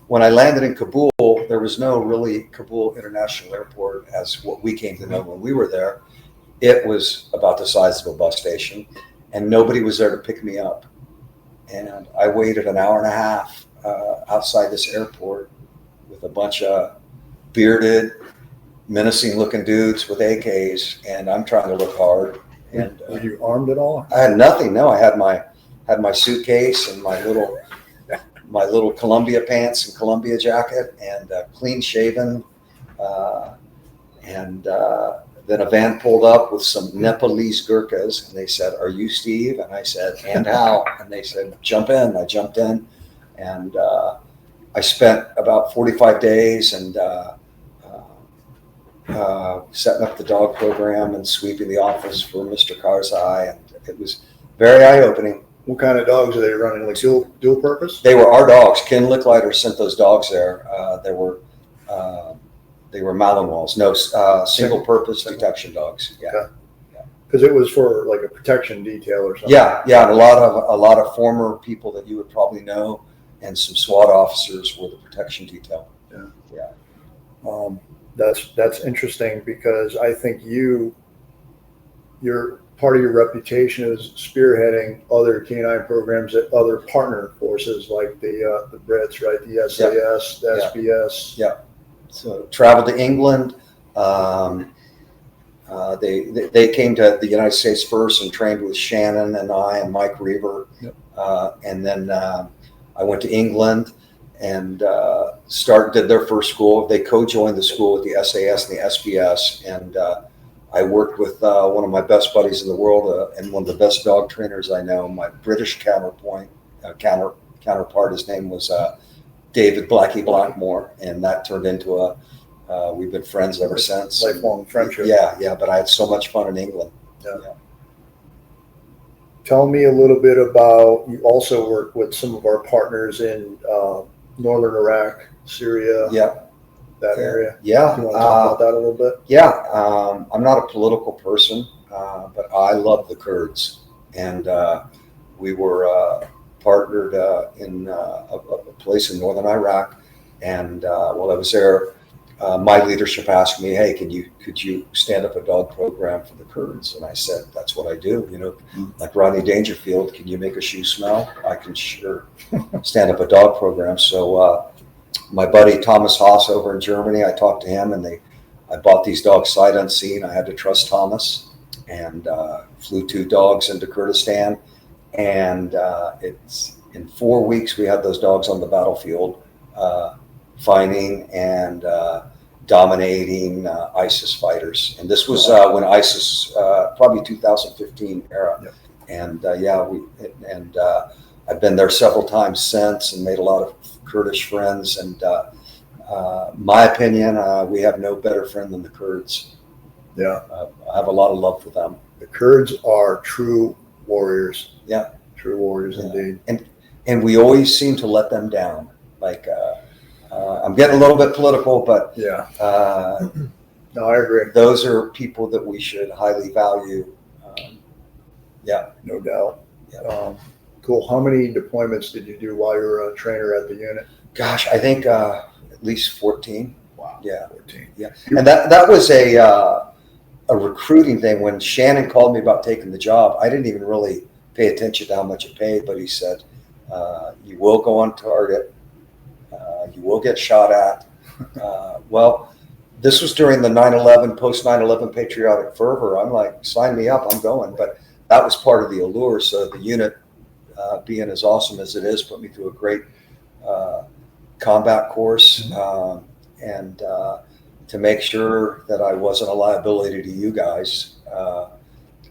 When I landed in Kabul, there was no really Kabul International Airport as what we came to know when we were there. It was about the size of a bus station, and nobody was there to pick me up. And I waited an hour and a half outside this airport with a bunch of bearded, menacing-looking dudes with AKs, and I'm trying to look hard. And
were you armed at all?
I had nothing. No, I had my suitcase and my little Columbia pants and Columbia jacket, and clean shaven. Then a van pulled up with some Nepalese Gurkhas, and they said, "Are you Steve?" And I said, "And how?" And they said, "Jump in." I jumped in, and I spent about 45 days and setting up the dog program and sweeping the office for Mr. Karzai, and it was very eye-opening.
What kind of dogs are they running? Like dual purpose?
They were our dogs. Ken Licklider sent those dogs there. They were Malinois, single-purpose detection dogs. Yeah,
because it was for like a protection detail or something.
Yeah. And a lot of former people that you would probably know, and some SWAT officers were the protection detail.
Yeah. That's interesting, because I think your part of your reputation is spearheading other K9 programs at other partner forces like the Brits, right? The SAS, the SBS.
Yeah. So traveled to England. They came to the United States first and trained with Shannon and I and Mike Reaver.
Yep.
And then I went to England and did their first school. They co-joined the school with the SAS and the SBS. And I worked with one of my best buddies in the world and one of the best dog trainers I know, my British counterpart. His name was David Blackie Blackmore, and that turned into we've been friends ever since.
Lifelong friendship.
Yeah, but I had so much fun in England.
Yeah. Tell me a little bit about, you also work with some of our partners in northern Iraq, Syria, that area.
Yeah.
Do you want to talk about that a little bit?
Yeah. I'm not a political person, but I love the Kurds. And we were partnered in a place in northern Iraq. And while I was there, my leadership asked me, "Hey, could you stand up a dog program for the Kurds?" And I said, "That's what I do. Like Rodney Dangerfield, can you make a shoe smell? I can sure stand up a dog program." So my buddy Thomas Haas over in Germany, I talked to him, and I bought these dogs sight unseen. I had to trust Thomas, and flew 2 dogs into Kurdistan. And it's in 4 weeks we had those dogs on the battlefield, fighting and dominating ISIS fighters. And this was when ISIS, probably 2015 era.
Yep.
And I've been there several times since and made a lot of Kurdish friends. And my opinion, we have no better friend than the Kurds.
Yeah.
I have a lot of love for them.
The Kurds are true warriors.
Yeah.
True warriors indeed.
And we always seem to let them down. Like, I'm getting a little bit political, but
Yeah. No, I agree.
those are people that we should highly value.
No doubt.
Yeah.
Cool. How many deployments did you do while you were a trainer at the unit?
Gosh, I think at least 14.
Wow.
Yeah.
14.
Yeah. And that was a recruiting thing. When Shannon called me about taking the job, I didn't even really pay attention to how much it paid, but he said, you will go on target. You will get shot at. Well, this was during the 9/11, post 9/11 patriotic fervor. I'm like, sign me up, I'm going. But that was part of the allure. So the unit, being as awesome as it is, put me through a great combat course, and to make sure that I wasn't a liability to you guys. No,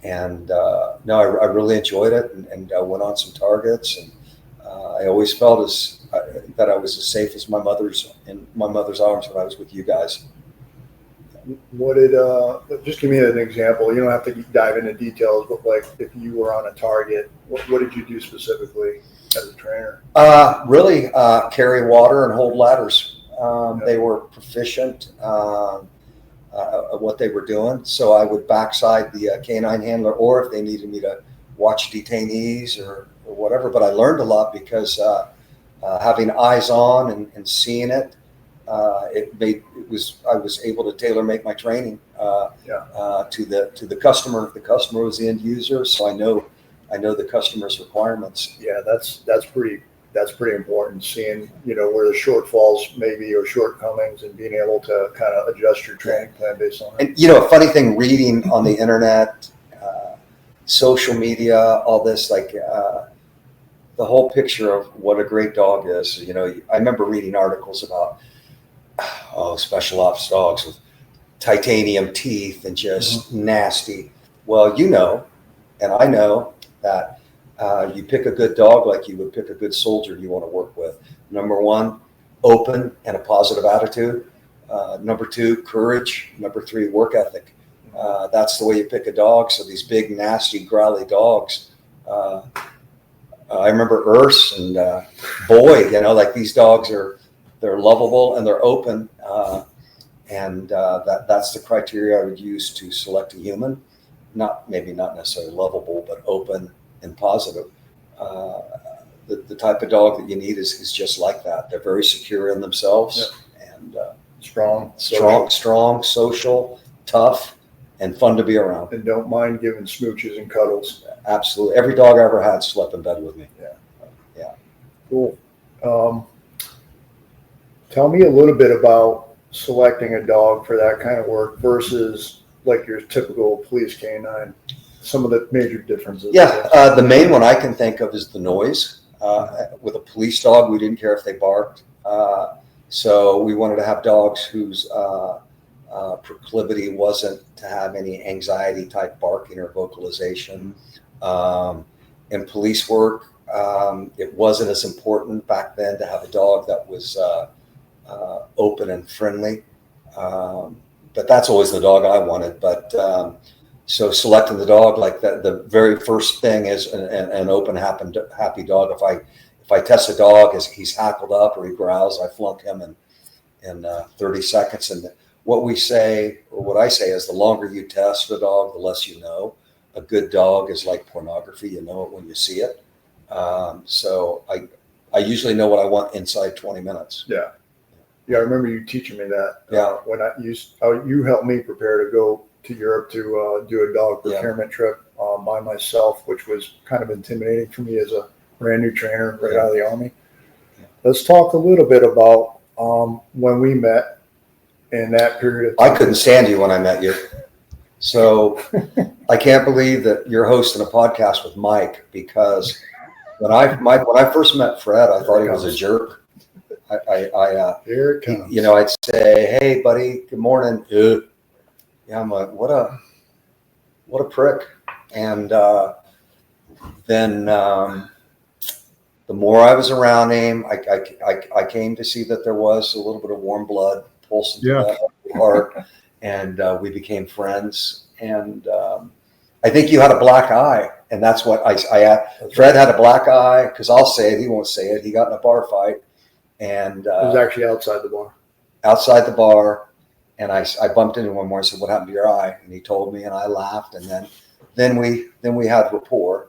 I really enjoyed it, and I went on some targets, and I always felt that I was as safe as my mother's in my mother's arms when I was with you guys.
What did just give me an example? You don't have to dive into details, but like if you were on a target, what did you do specifically as a trainer?
Really carry water and hold ladders. They were proficient at what they were doing, so I would backside the canine handler, or if they needed me to watch detainees or whatever. But I learned a lot because having eyes on and seeing it. I was able to tailor make my training to the customer. The customer was the end user, so I know the customer's requirements.
Yeah, that's pretty important. Seeing where the shortfalls maybe or shortcomings, and being able to kind of adjust your training plan based on it.
And a funny thing, reading on the internet, social media, all this, like the whole picture of what a great dog is. I remember reading articles about special ops dogs with titanium teeth and just nasty. Well, and I know that you pick a good dog like you would pick a good soldier you want to work with. Number one, open and a positive attitude. Number two, courage. Number three, work ethic. That's the way you pick a dog. So these big, nasty, growly dogs. I remember Urs and Boy. Like these dogs they're lovable and they're open, and that's the criteria I would use to select a human. Maybe not necessarily lovable, but open and positive. The type of dog that you need is just like that. They're very secure in themselves, and
strong,
social, tough, and fun to be around.
And don't mind giving smooches and cuddles.
Absolutely. Every dog I ever had slept in bed with me. Yeah.
Cool. Tell me a little bit about selecting a dog for that kind of work versus like your typical police canine. Some of the major differences.
Yeah, the main one I can think of is the noise. With a police dog, we didn't care if they barked. So we wanted to have dogs whose proclivity wasn't to have any anxiety type barking or vocalization. In police work, it wasn't as important back then to have a dog that was open and friendly. But that's always the dog I wanted. But so selecting the dog like that, the very first thing is an open, happy dog. If I test a dog as he's hackled up or he growls, I flunk him in 30 seconds. And what I say is the longer you test a dog, the less you know. A good dog is like pornography. You know it when you see it. So I usually know what I want inside 20 minutes.
Yeah. Yeah, I remember you teaching me that.
Yeah.
When you helped me prepare to go to Europe to do a dog procurement trip by myself, which was kind of intimidating for me as a brand new trainer right out of the Army. Yeah. Let's talk a little bit about when we met in that period of time.
I couldn't stand you when I met you. So I can't believe that you're hosting a podcast with Mike, because when I first met Fred, I thought he was a jerk.
Here it comes.
I'd say, "Hey, buddy, good morning." Yeah, I'm like, what a prick. And then the more I was around him, I came to see that there was a little bit of warm blood pulsing through the heart, and we became friends. And I think you had a black eye, and that's what I Fred had a black eye, because I'll say it, he won't say it. He got in a bar fight, and
It was actually outside the bar.
Outside the bar, and I bumped into him one morning and said, "What happened to your eye?" And he told me, and I laughed, and then we had rapport,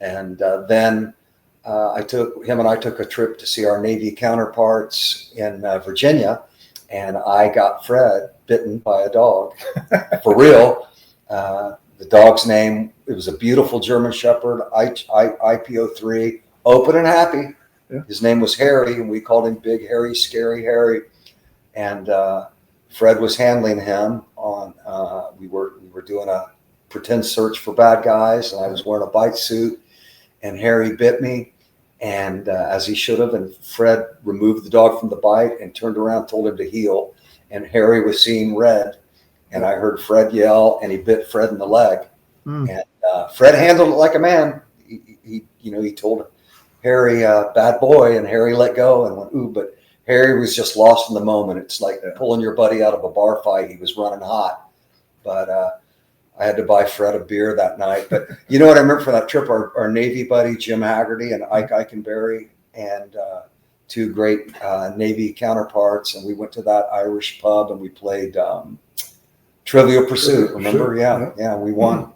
and then I took a trip to see our Navy counterparts in Virginia, and I got Fred bitten by a dog, for real. The dog's name, it was a beautiful German Shepherd, IPO3, open and happy.
Yeah.
His name was Harry, and we called him Big Harry, Scary Harry. And Fred was handling him on. We were doing a pretend search for bad guys, and I was wearing a bite suit, and Harry bit me, and as he should have. And Fred removed the dog from the bite and turned around, told him to heel, and Harry was seeing red. And I heard Fred yell, and he bit Fred in the leg. And Fred handled it like a man. He told Harry, "Bad boy," and Harry let go and went, "Ooh!" But Harry was just lost in the moment. It's like pulling your buddy out of a bar fight. He was running hot, but I had to buy Fred a beer that night. But you know what I remember from that trip? Our Navy buddy Jim Haggerty and Ike Eikenberry, and two great Navy counterparts, and we went to that Irish pub and we played Trivial Pursuit. Remember? Yeah, we won.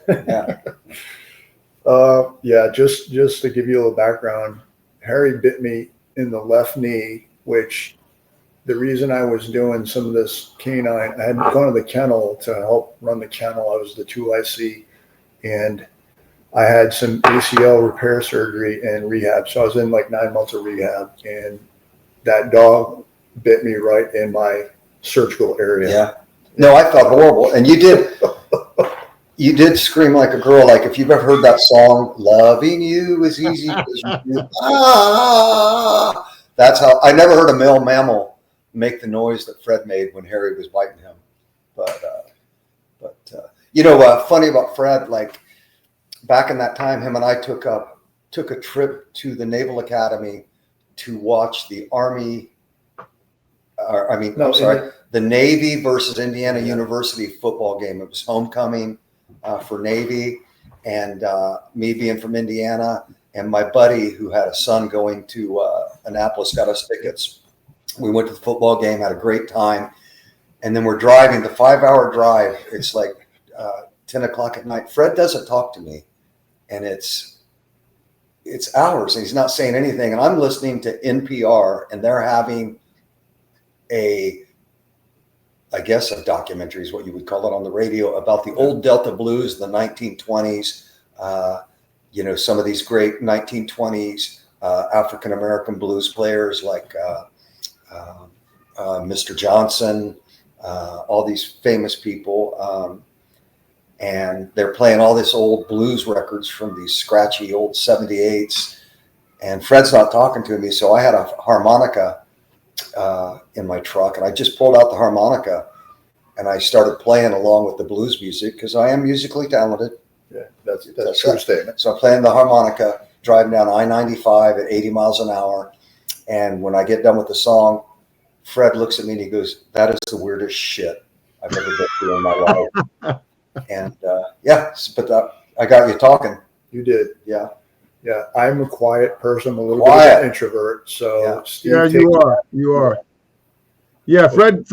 Yeah.
Just to give you a little background, Harry bit me in the left knee, which the reason I was doing some of this canine, I had gone to the kennel to help run the kennel. I was the 2IC, and I had some ACL repair surgery and rehab. So I was in like 9 months of rehab, and that dog bit me right in my surgical area.
Yeah. No, I felt horrible. And you did scream like a girl. Like if you've ever heard that song, "Loving You is Easy." That's how. I never heard a male mammal make the noise that Fred made when Harry was biting him. But funny about Fred, like back in that time, him and I took a trip to the Naval Academy to watch the Army. The Navy versus Indiana University football game. It was homecoming for Navy, and me being from Indiana, and my buddy who had a son going to Annapolis got us tickets. We went to the football game, had a great time, and then we're driving the 5-hour drive. It's like 10 o'clock at night. Fred doesn't talk to me, and it's hours, and he's not saying anything. And I'm listening to NPR, and they're having a documentary is what you would call it on the radio about the old Delta blues, the 1920s. Some of these great 1920s African-American blues players like Mr. Johnson, all these famous people. And they're playing all this old blues records from these scratchy old 78s. And Fred's not talking to me. So I had a harmonica in my truck, and I just pulled out the harmonica and I started playing along with the blues music because I am musically talented.
Yeah, that's a true statement.
So I'm playing the harmonica, driving down I-95 at 80 miles an hour. And when I get done with the song, Fred looks at me and he goes, "That is the weirdest shit I've ever been through in my life." And I got you talking.
You did.
Yeah.
Yeah, I'm a quiet person. I'm a little bit of an introvert. So Steve,
you are. Yeah, Fred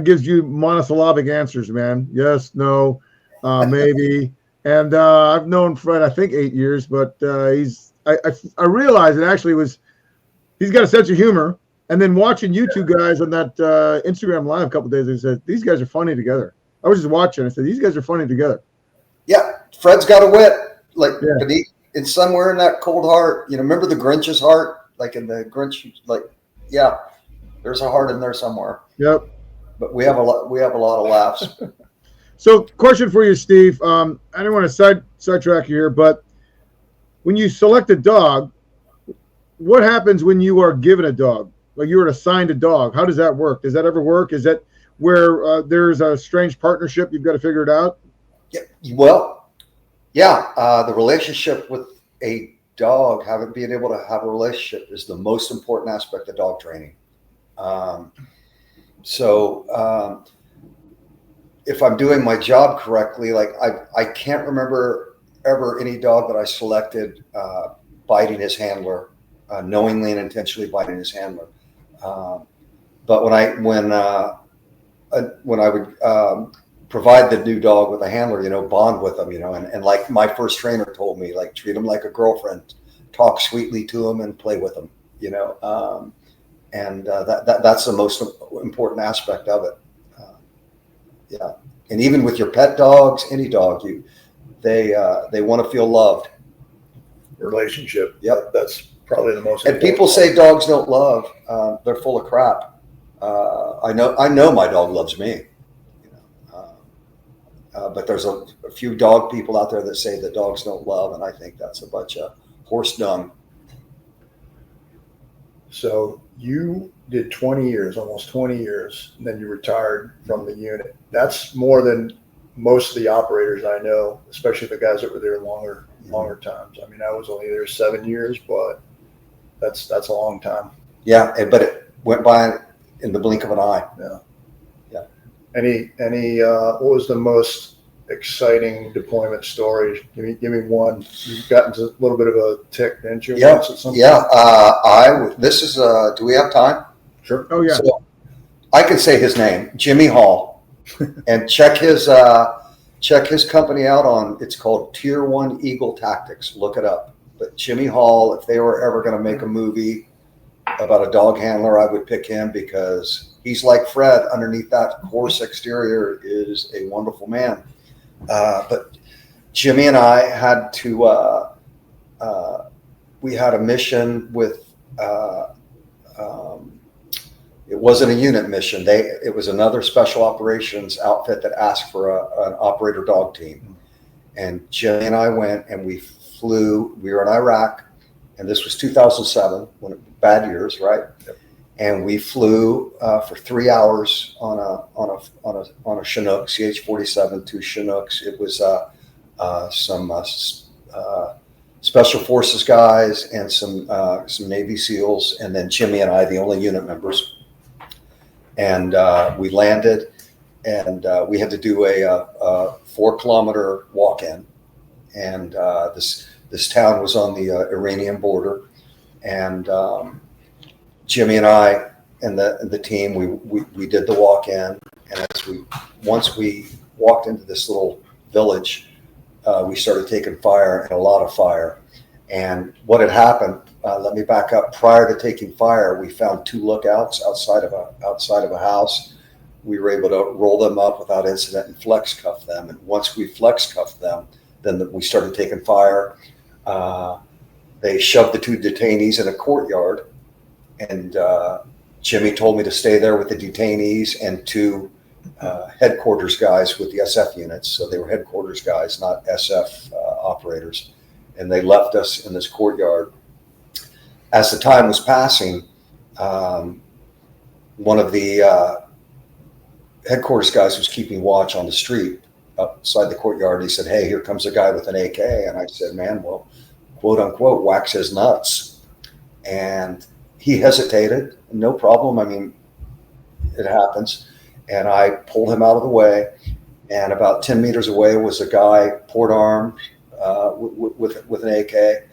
gives you monosyllabic answers, man. Yes, no, maybe. And I've known Fred, I think 8 years, but I realized it actually he's got a sense of humor. And then watching you two guys on that Instagram live a couple of days ago, I said, these guys are funny together. I was just watching. I said, these guys are funny together.
Yeah, Fred's got a wit. But it's somewhere in that cold heart. Remember the Grinch's heart? Like in the Grinch, there's a heart in there somewhere.
Yep.
But we have a lot of laughs.
So, question for you, Steve. I don't want to sidetrack you here, but when you select a dog, what happens when you are given a dog? Like you are assigned a dog. How does that work? Does that ever work? Is that where there's a strange partnership? You've got to figure it out.
Yeah. Well, yeah. The relationship with a dog, being able to have a relationship, is the most important aspect of dog training. if I'm doing my job correctly, like I can't remember ever any dog that I selected biting his handler, knowingly and intentionally biting his handler. But when I would provide the new dog with a handler, you know, bond with them, you know, and like my first trainer told me, like, treat him like a girlfriend, talk sweetly to him and play with him, you know. That's the most important aspect of it. Yeah. And even with your pet dogs, any dog, they want to feel loved.
Relationship.
Yep.
That's probably the most
And people say dogs don't love. They're full of crap. I know my dog loves me. You know, but there's a few dog people out there that say that dogs don't love, and I think that's a bunch of horse dung.
So you did 20 years, almost 20 years, and then you retired from the unit. That's more than most of the operators I know, especially the guys that were there longer times. I mean, I was only there 7 years, but that's a long time.
Yeah, but it went by in the blink of an eye.
Yeah.
Yeah.
Any what was the most exciting deployment story? Give me one. You've gotten a little bit of a tick, didn't you?
Yeah.
Once at some
Yeah.
point?
This is do we have time?
Sure.
Oh yeah.
So I can say his name, Jimmy Hall, and check his company out on, it's called Tier 1 Eagle Tactics. Look it up. But Jimmy Hall, if they were ever going to make a movie about a dog handler, I would pick him, because he's like Fred. Underneath that coarse exterior is a wonderful man. But Jimmy and I had to, we had a mission with, it wasn't a unit mission. It was another special operations outfit that asked for an operator dog team. And Jimmy and I went, and we flew. We were in Iraq, and this was 2007, bad years, right? Yep. And we flew for 3 hours on a Chinook, CH-47, 2 Chinooks. It was some special forces guys and some Navy SEALs, and then Jimmy and I, the only unit members. And we landed, and we had to do a 4-kilometer walk-in. And this town was on the Iranian border, and Jimmy and I and the team, we did the walk-in, and once we walked into this little village, we started taking fire, and a lot of fire. And what had happened, let me back up. Prior to taking fire, we found 2 lookouts outside of a house. We were able to roll them up without incident and flex cuff them. And once we flex cuffed them, then we started taking fire. They shoved the 2 detainees in a courtyard, and Jimmy told me to stay there with the detainees and 2 headquarters guys with the SF units. So they were headquarters guys, not SF operators. And they left us in this courtyard. As the time was passing, one of the headquarters guys was keeping watch on the street outside the courtyard. He said, "Hey, here comes a guy with an AK." And I said, "Man, well, quote unquote, wax his nuts." And he hesitated. No problem. I mean, it happens. And I pulled him out of the way. And about 10 meters away was a guy, port armed, with an AK.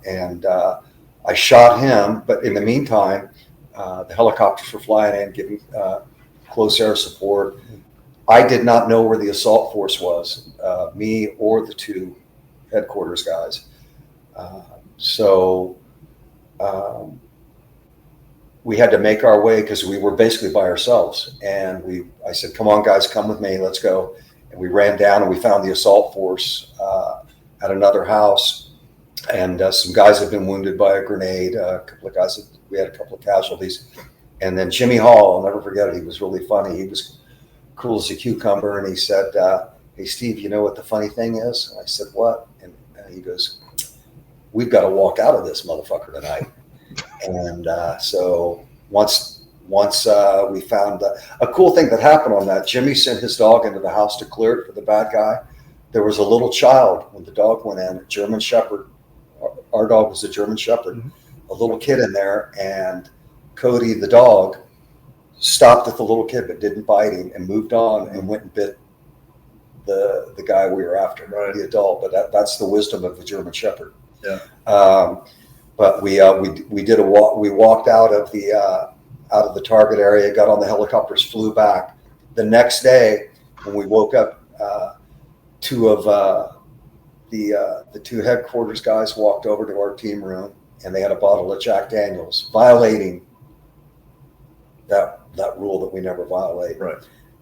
And I shot him. But in the meantime, the helicopters were flying in, giving close air support. I did not know where the assault force was, me or the 2 headquarters guys. So we had to make our way, because we were basically by ourselves. And I said, "Come on, guys, come with me. Let's go." And we ran down, and we found the assault force at another house. And some guys had been wounded by a grenade. A couple of guys, we had a couple of casualties. And then Jimmy Hall, I'll never forget it. He was really funny. He was cool as a cucumber. And he said, "Hey, Steve, you know what the funny thing is?" And I said, "What?" And he goes, "We've got to walk out of this motherfucker tonight." And so once we found a cool thing that happened on that, Jimmy sent his dog into the house to clear it for the bad guy. There was a little child when the dog went in, a German Shepherd. Our dog was a German Shepherd, a little kid in there, and Cody, the dog, stopped at the little kid but didn't bite him, and moved on and went and bit the guy we were after,
Right.
the adult. But that's the wisdom of the German Shepherd.
Yeah.
But we did a walk. We walked out of the target area, got on the helicopters, flew back. The next day, when we woke up, two of the two headquarters guys walked over to our team room, and they had a bottle of Jack Daniels, violating that rule that we never violate.
Right.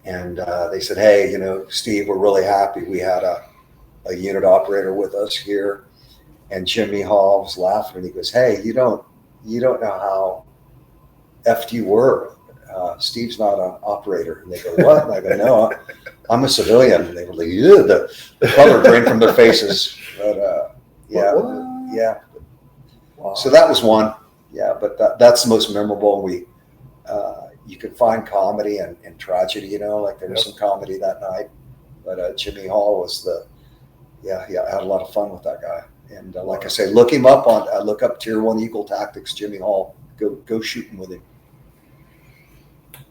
And they said, "Hey, Steve, we're really happy. We had a unit operator with us here." And Jimmy Hall was laughing, and he goes, "Hey, you don't know how effed you were. Steve's not an operator." And they go, "What?" And I go, "No, I'm a civilian." And they were like, "Yeah," the color drained from their faces. But yeah,
What?
yeah.
Wow.
So that was one. Yeah, but that's the most memorable. We you could find comedy and tragedy. Like there was some comedy that night. But Jimmy Hall was I had a lot of fun with that guy. And like I say, look him up look up Tier 1 Eagle Tactics, Jimmy Hall. Go shooting with him.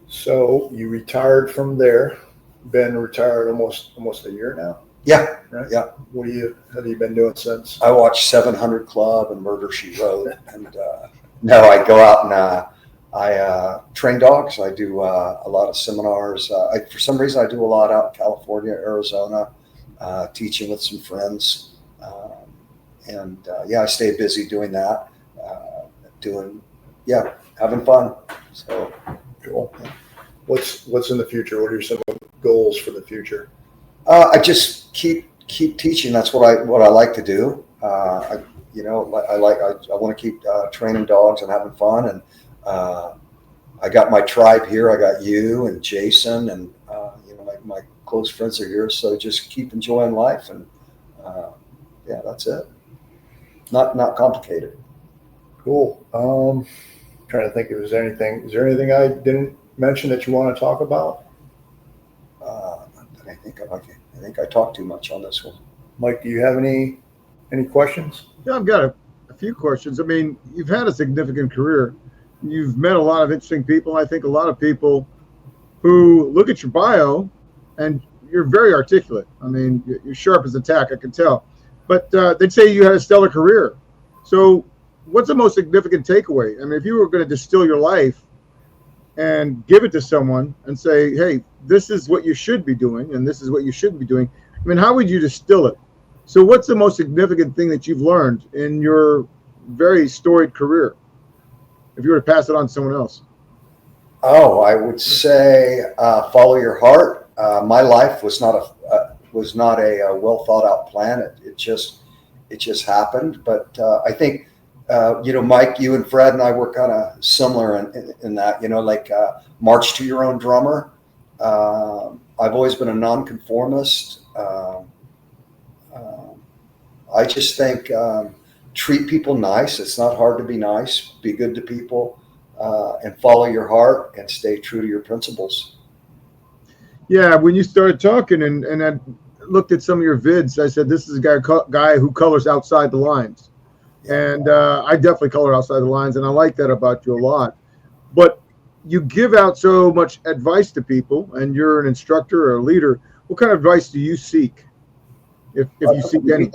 So you retired from there. Been retired almost a year now.
Yeah,
Right?
yeah.
What have you been doing since?
I watch 700 Club and Murder, She Wrote. And no, I go out and I train dogs. I do a lot of seminars. For some reason, I do a lot out in California, Arizona, teaching with some friends. I stay busy doing that, having fun. So
Cool. What's in the future? What are some goals for the future?
I just keep teaching. That's what I like to do. I want to keep training dogs and having fun. And I got my tribe here. I got you and Jason, and my close friends are here. So just keep enjoying life, and that's it. Not complicated.
Cool. Trying to think if there's anything. Is there anything I didn't mention that you want to talk about?
I think I talked too much on this one.
Mike, do you have any questions?
Yeah, I've got a few questions. I mean, you've had a significant career. You've met a lot of interesting people. I think a lot of people who look at your bio, and you're very articulate. I mean, you're sharp as a tack, I can tell. But they'd say you had a stellar career. So what's the most significant takeaway? I mean, if you were going to distill your life and give it to someone and say, hey, this is what you should be doing and this is what you shouldn't be doing, I mean, how would you distill it? So what's the most significant thing that you've learned in your very storied career, if you were to pass it on to someone else?
Oh, I would say follow your heart. My life was not a well thought out plan. It just happened. But I think Mike, you and Fred and I were kind of similar in that. March to your own drummer. I've always been a nonconformist. I just think treat people nice. It's not hard to be nice. Be good to people, and follow your heart and stay true to your principles.
Yeah, when you started talking and I looked at some of your vids, I said, this is a guy who colors outside the lines. And I definitely color outside the lines, and I like that about you a lot. But you give out so much advice to people, and you're an instructor or a leader. What kind of advice do you seek, if you seek any?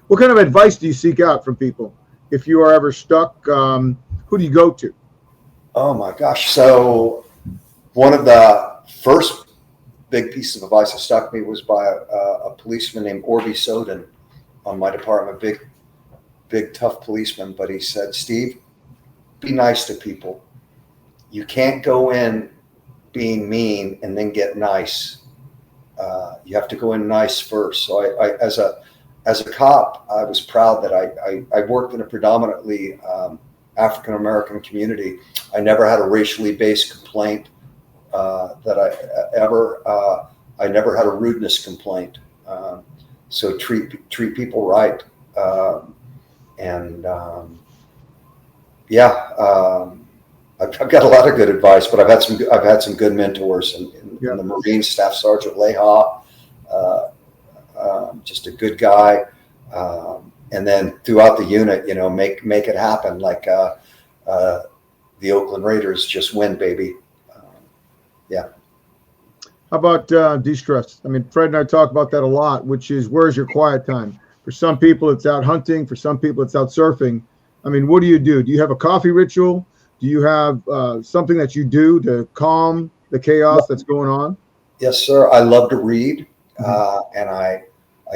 What kind of advice do you seek out from people? If you are ever stuck, who do you go to?
Oh, my gosh. So one of the first big pieces of advice that stuck me was by a policeman named Orby Soden on my department, big, tough policeman. But he said, Steve, be nice to people. You can't go in being mean and then get nice. You have to go in nice first. So I as a cop, I was proud that I worked in a predominantly African-American community. I never had a racially based complaint I never had a rudeness complaint. So treat people right. I've got a lot of good advice, but I've had some good mentors in the Marines. Staff Sergeant Leha, just a good guy, and then throughout the unit, make it happen. Like the Oakland Raiders just win, baby. Yeah.
How about de-stress? I mean, Fred and I talk about that a lot, which is where's your quiet time? For some people, it's out hunting. For some people, it's out surfing. I mean, what do you do? Do you have a coffee ritual? Do you have something that you do to calm the chaos that's going on?
Yes, sir. I love to read, and I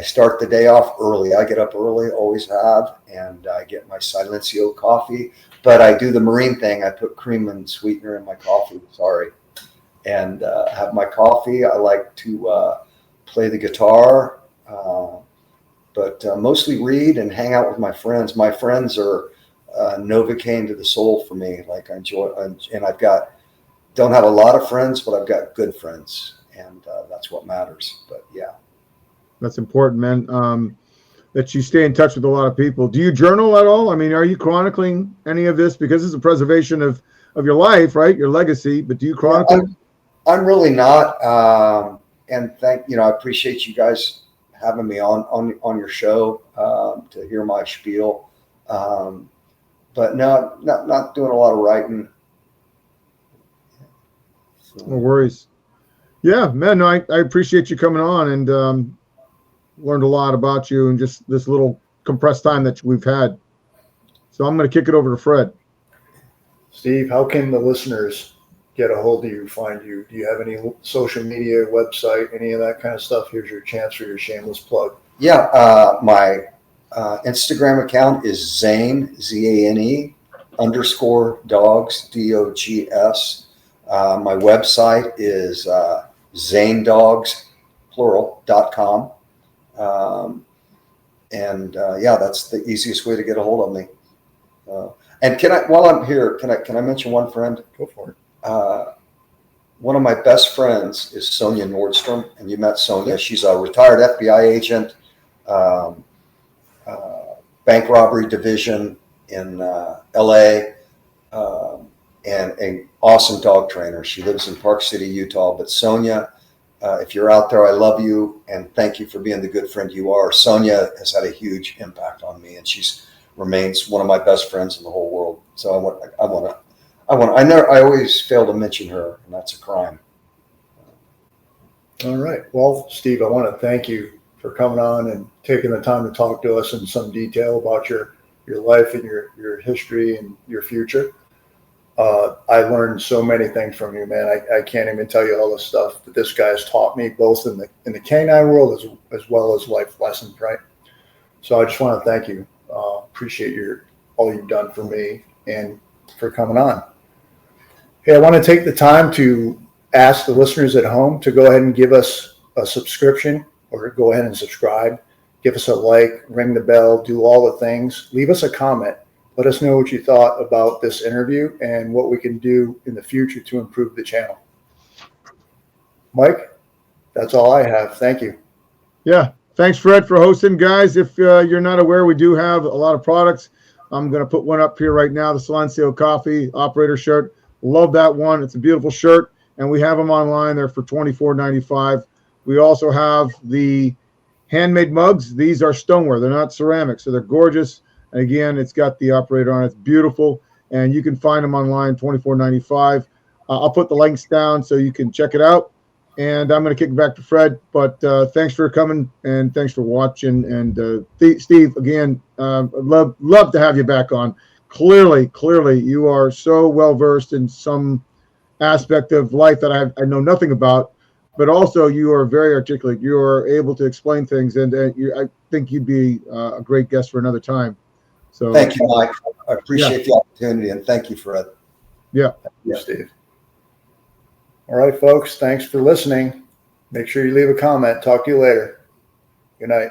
start the day off early. I get up early, always have, and I get my Silencio coffee. But I do the Marine thing. I put cream and sweetener in my coffee. Sorry. And have my coffee. I like to play the guitar, but mostly read and hang out with my friends. My friends are Novocaine to the soul for me. Like I enjoy, and don't have a lot of friends, but I've got good friends, and that's what matters. But yeah,
that's important, man. That you stay in touch with a lot of people. Do you journal at all? I mean, are you chronicling any of this? Because it's a preservation of your life, right? Your legacy. But do you chronicle?
Yeah, I'm really not. And I appreciate you guys having me on your show to hear my spiel. But no, not doing a lot of writing. So.
No worries. Yeah, man. No, I appreciate you coming on and learned a lot about you in just this little compressed time that we've had. So I'm going to kick it over to Fred.
Steve, how can the listeners get a hold of you, find you? Do you have any social media, website, any of that kind of stuff? Here's your chance for your shameless plug.
Yeah, my Instagram account is Zane, ZANE _ dogs, DOGS. My website is zanedogs.com. That's the easiest way to get a hold of me. And while I'm here, can I mention one friend?
Go for it.
One of my best friends is Sonia Nordstrom, and you met Sonia. She's a retired FBI agent, bank robbery division in LA, and an awesome dog trainer. She lives in Park City, Utah. But Sonia, if you're out there, I love you, and thank you for being the good friend you are. Sonia has had a huge impact on me, and remains one of my best friends in the whole world. So I always fail to mention her, and that's a crime.
All right. Well, Steve, I want to thank you for coming on and taking the time to talk to us in some detail about your life and your history and your future. I learned so many things from you, man. I can't even tell you all the stuff that this guy has taught me, both in the canine world as well as life lessons, right? So I just want to thank you. Appreciate all you've done for me and for coming on. Hey, I want to take the time to ask the listeners at home to go ahead and give us a subscription, or go ahead and subscribe. Give us a like, ring the bell, do all the things. Leave us a comment. Let us know what you thought about this interview and what we can do in the future to improve the channel. Mike, that's all I have. Thank you.
Yeah. Thanks, Fred, for hosting, guys. If you're not aware, we do have a lot of products. I'm going to put one up here right now, the Silencio Coffee operator shirt. Love that one. It's a beautiful shirt, and we have them online. They're for $24.95. We also have the handmade mugs. These are stoneware. They're not ceramic, so they're gorgeous. And again, it's got the operator on it. It's beautiful, and you can find them online, $24.95. I'll put the links down so you can check it out. And I'm going to kick it back to Fred. But thanks for coming, and thanks for watching. And Steve, again, love to have you back on. Clearly, you are so well versed in some aspect of life that I know nothing about. But also, you are very articulate. You are able to explain things, and I think you'd be a great guest for another time. So
thank you, Mike. I appreciate the opportunity, and thank you, Fred.
Yeah.
Thank you, Steve. All right, folks. Thanks for listening. Make sure you leave a comment. Talk to you later. Good night.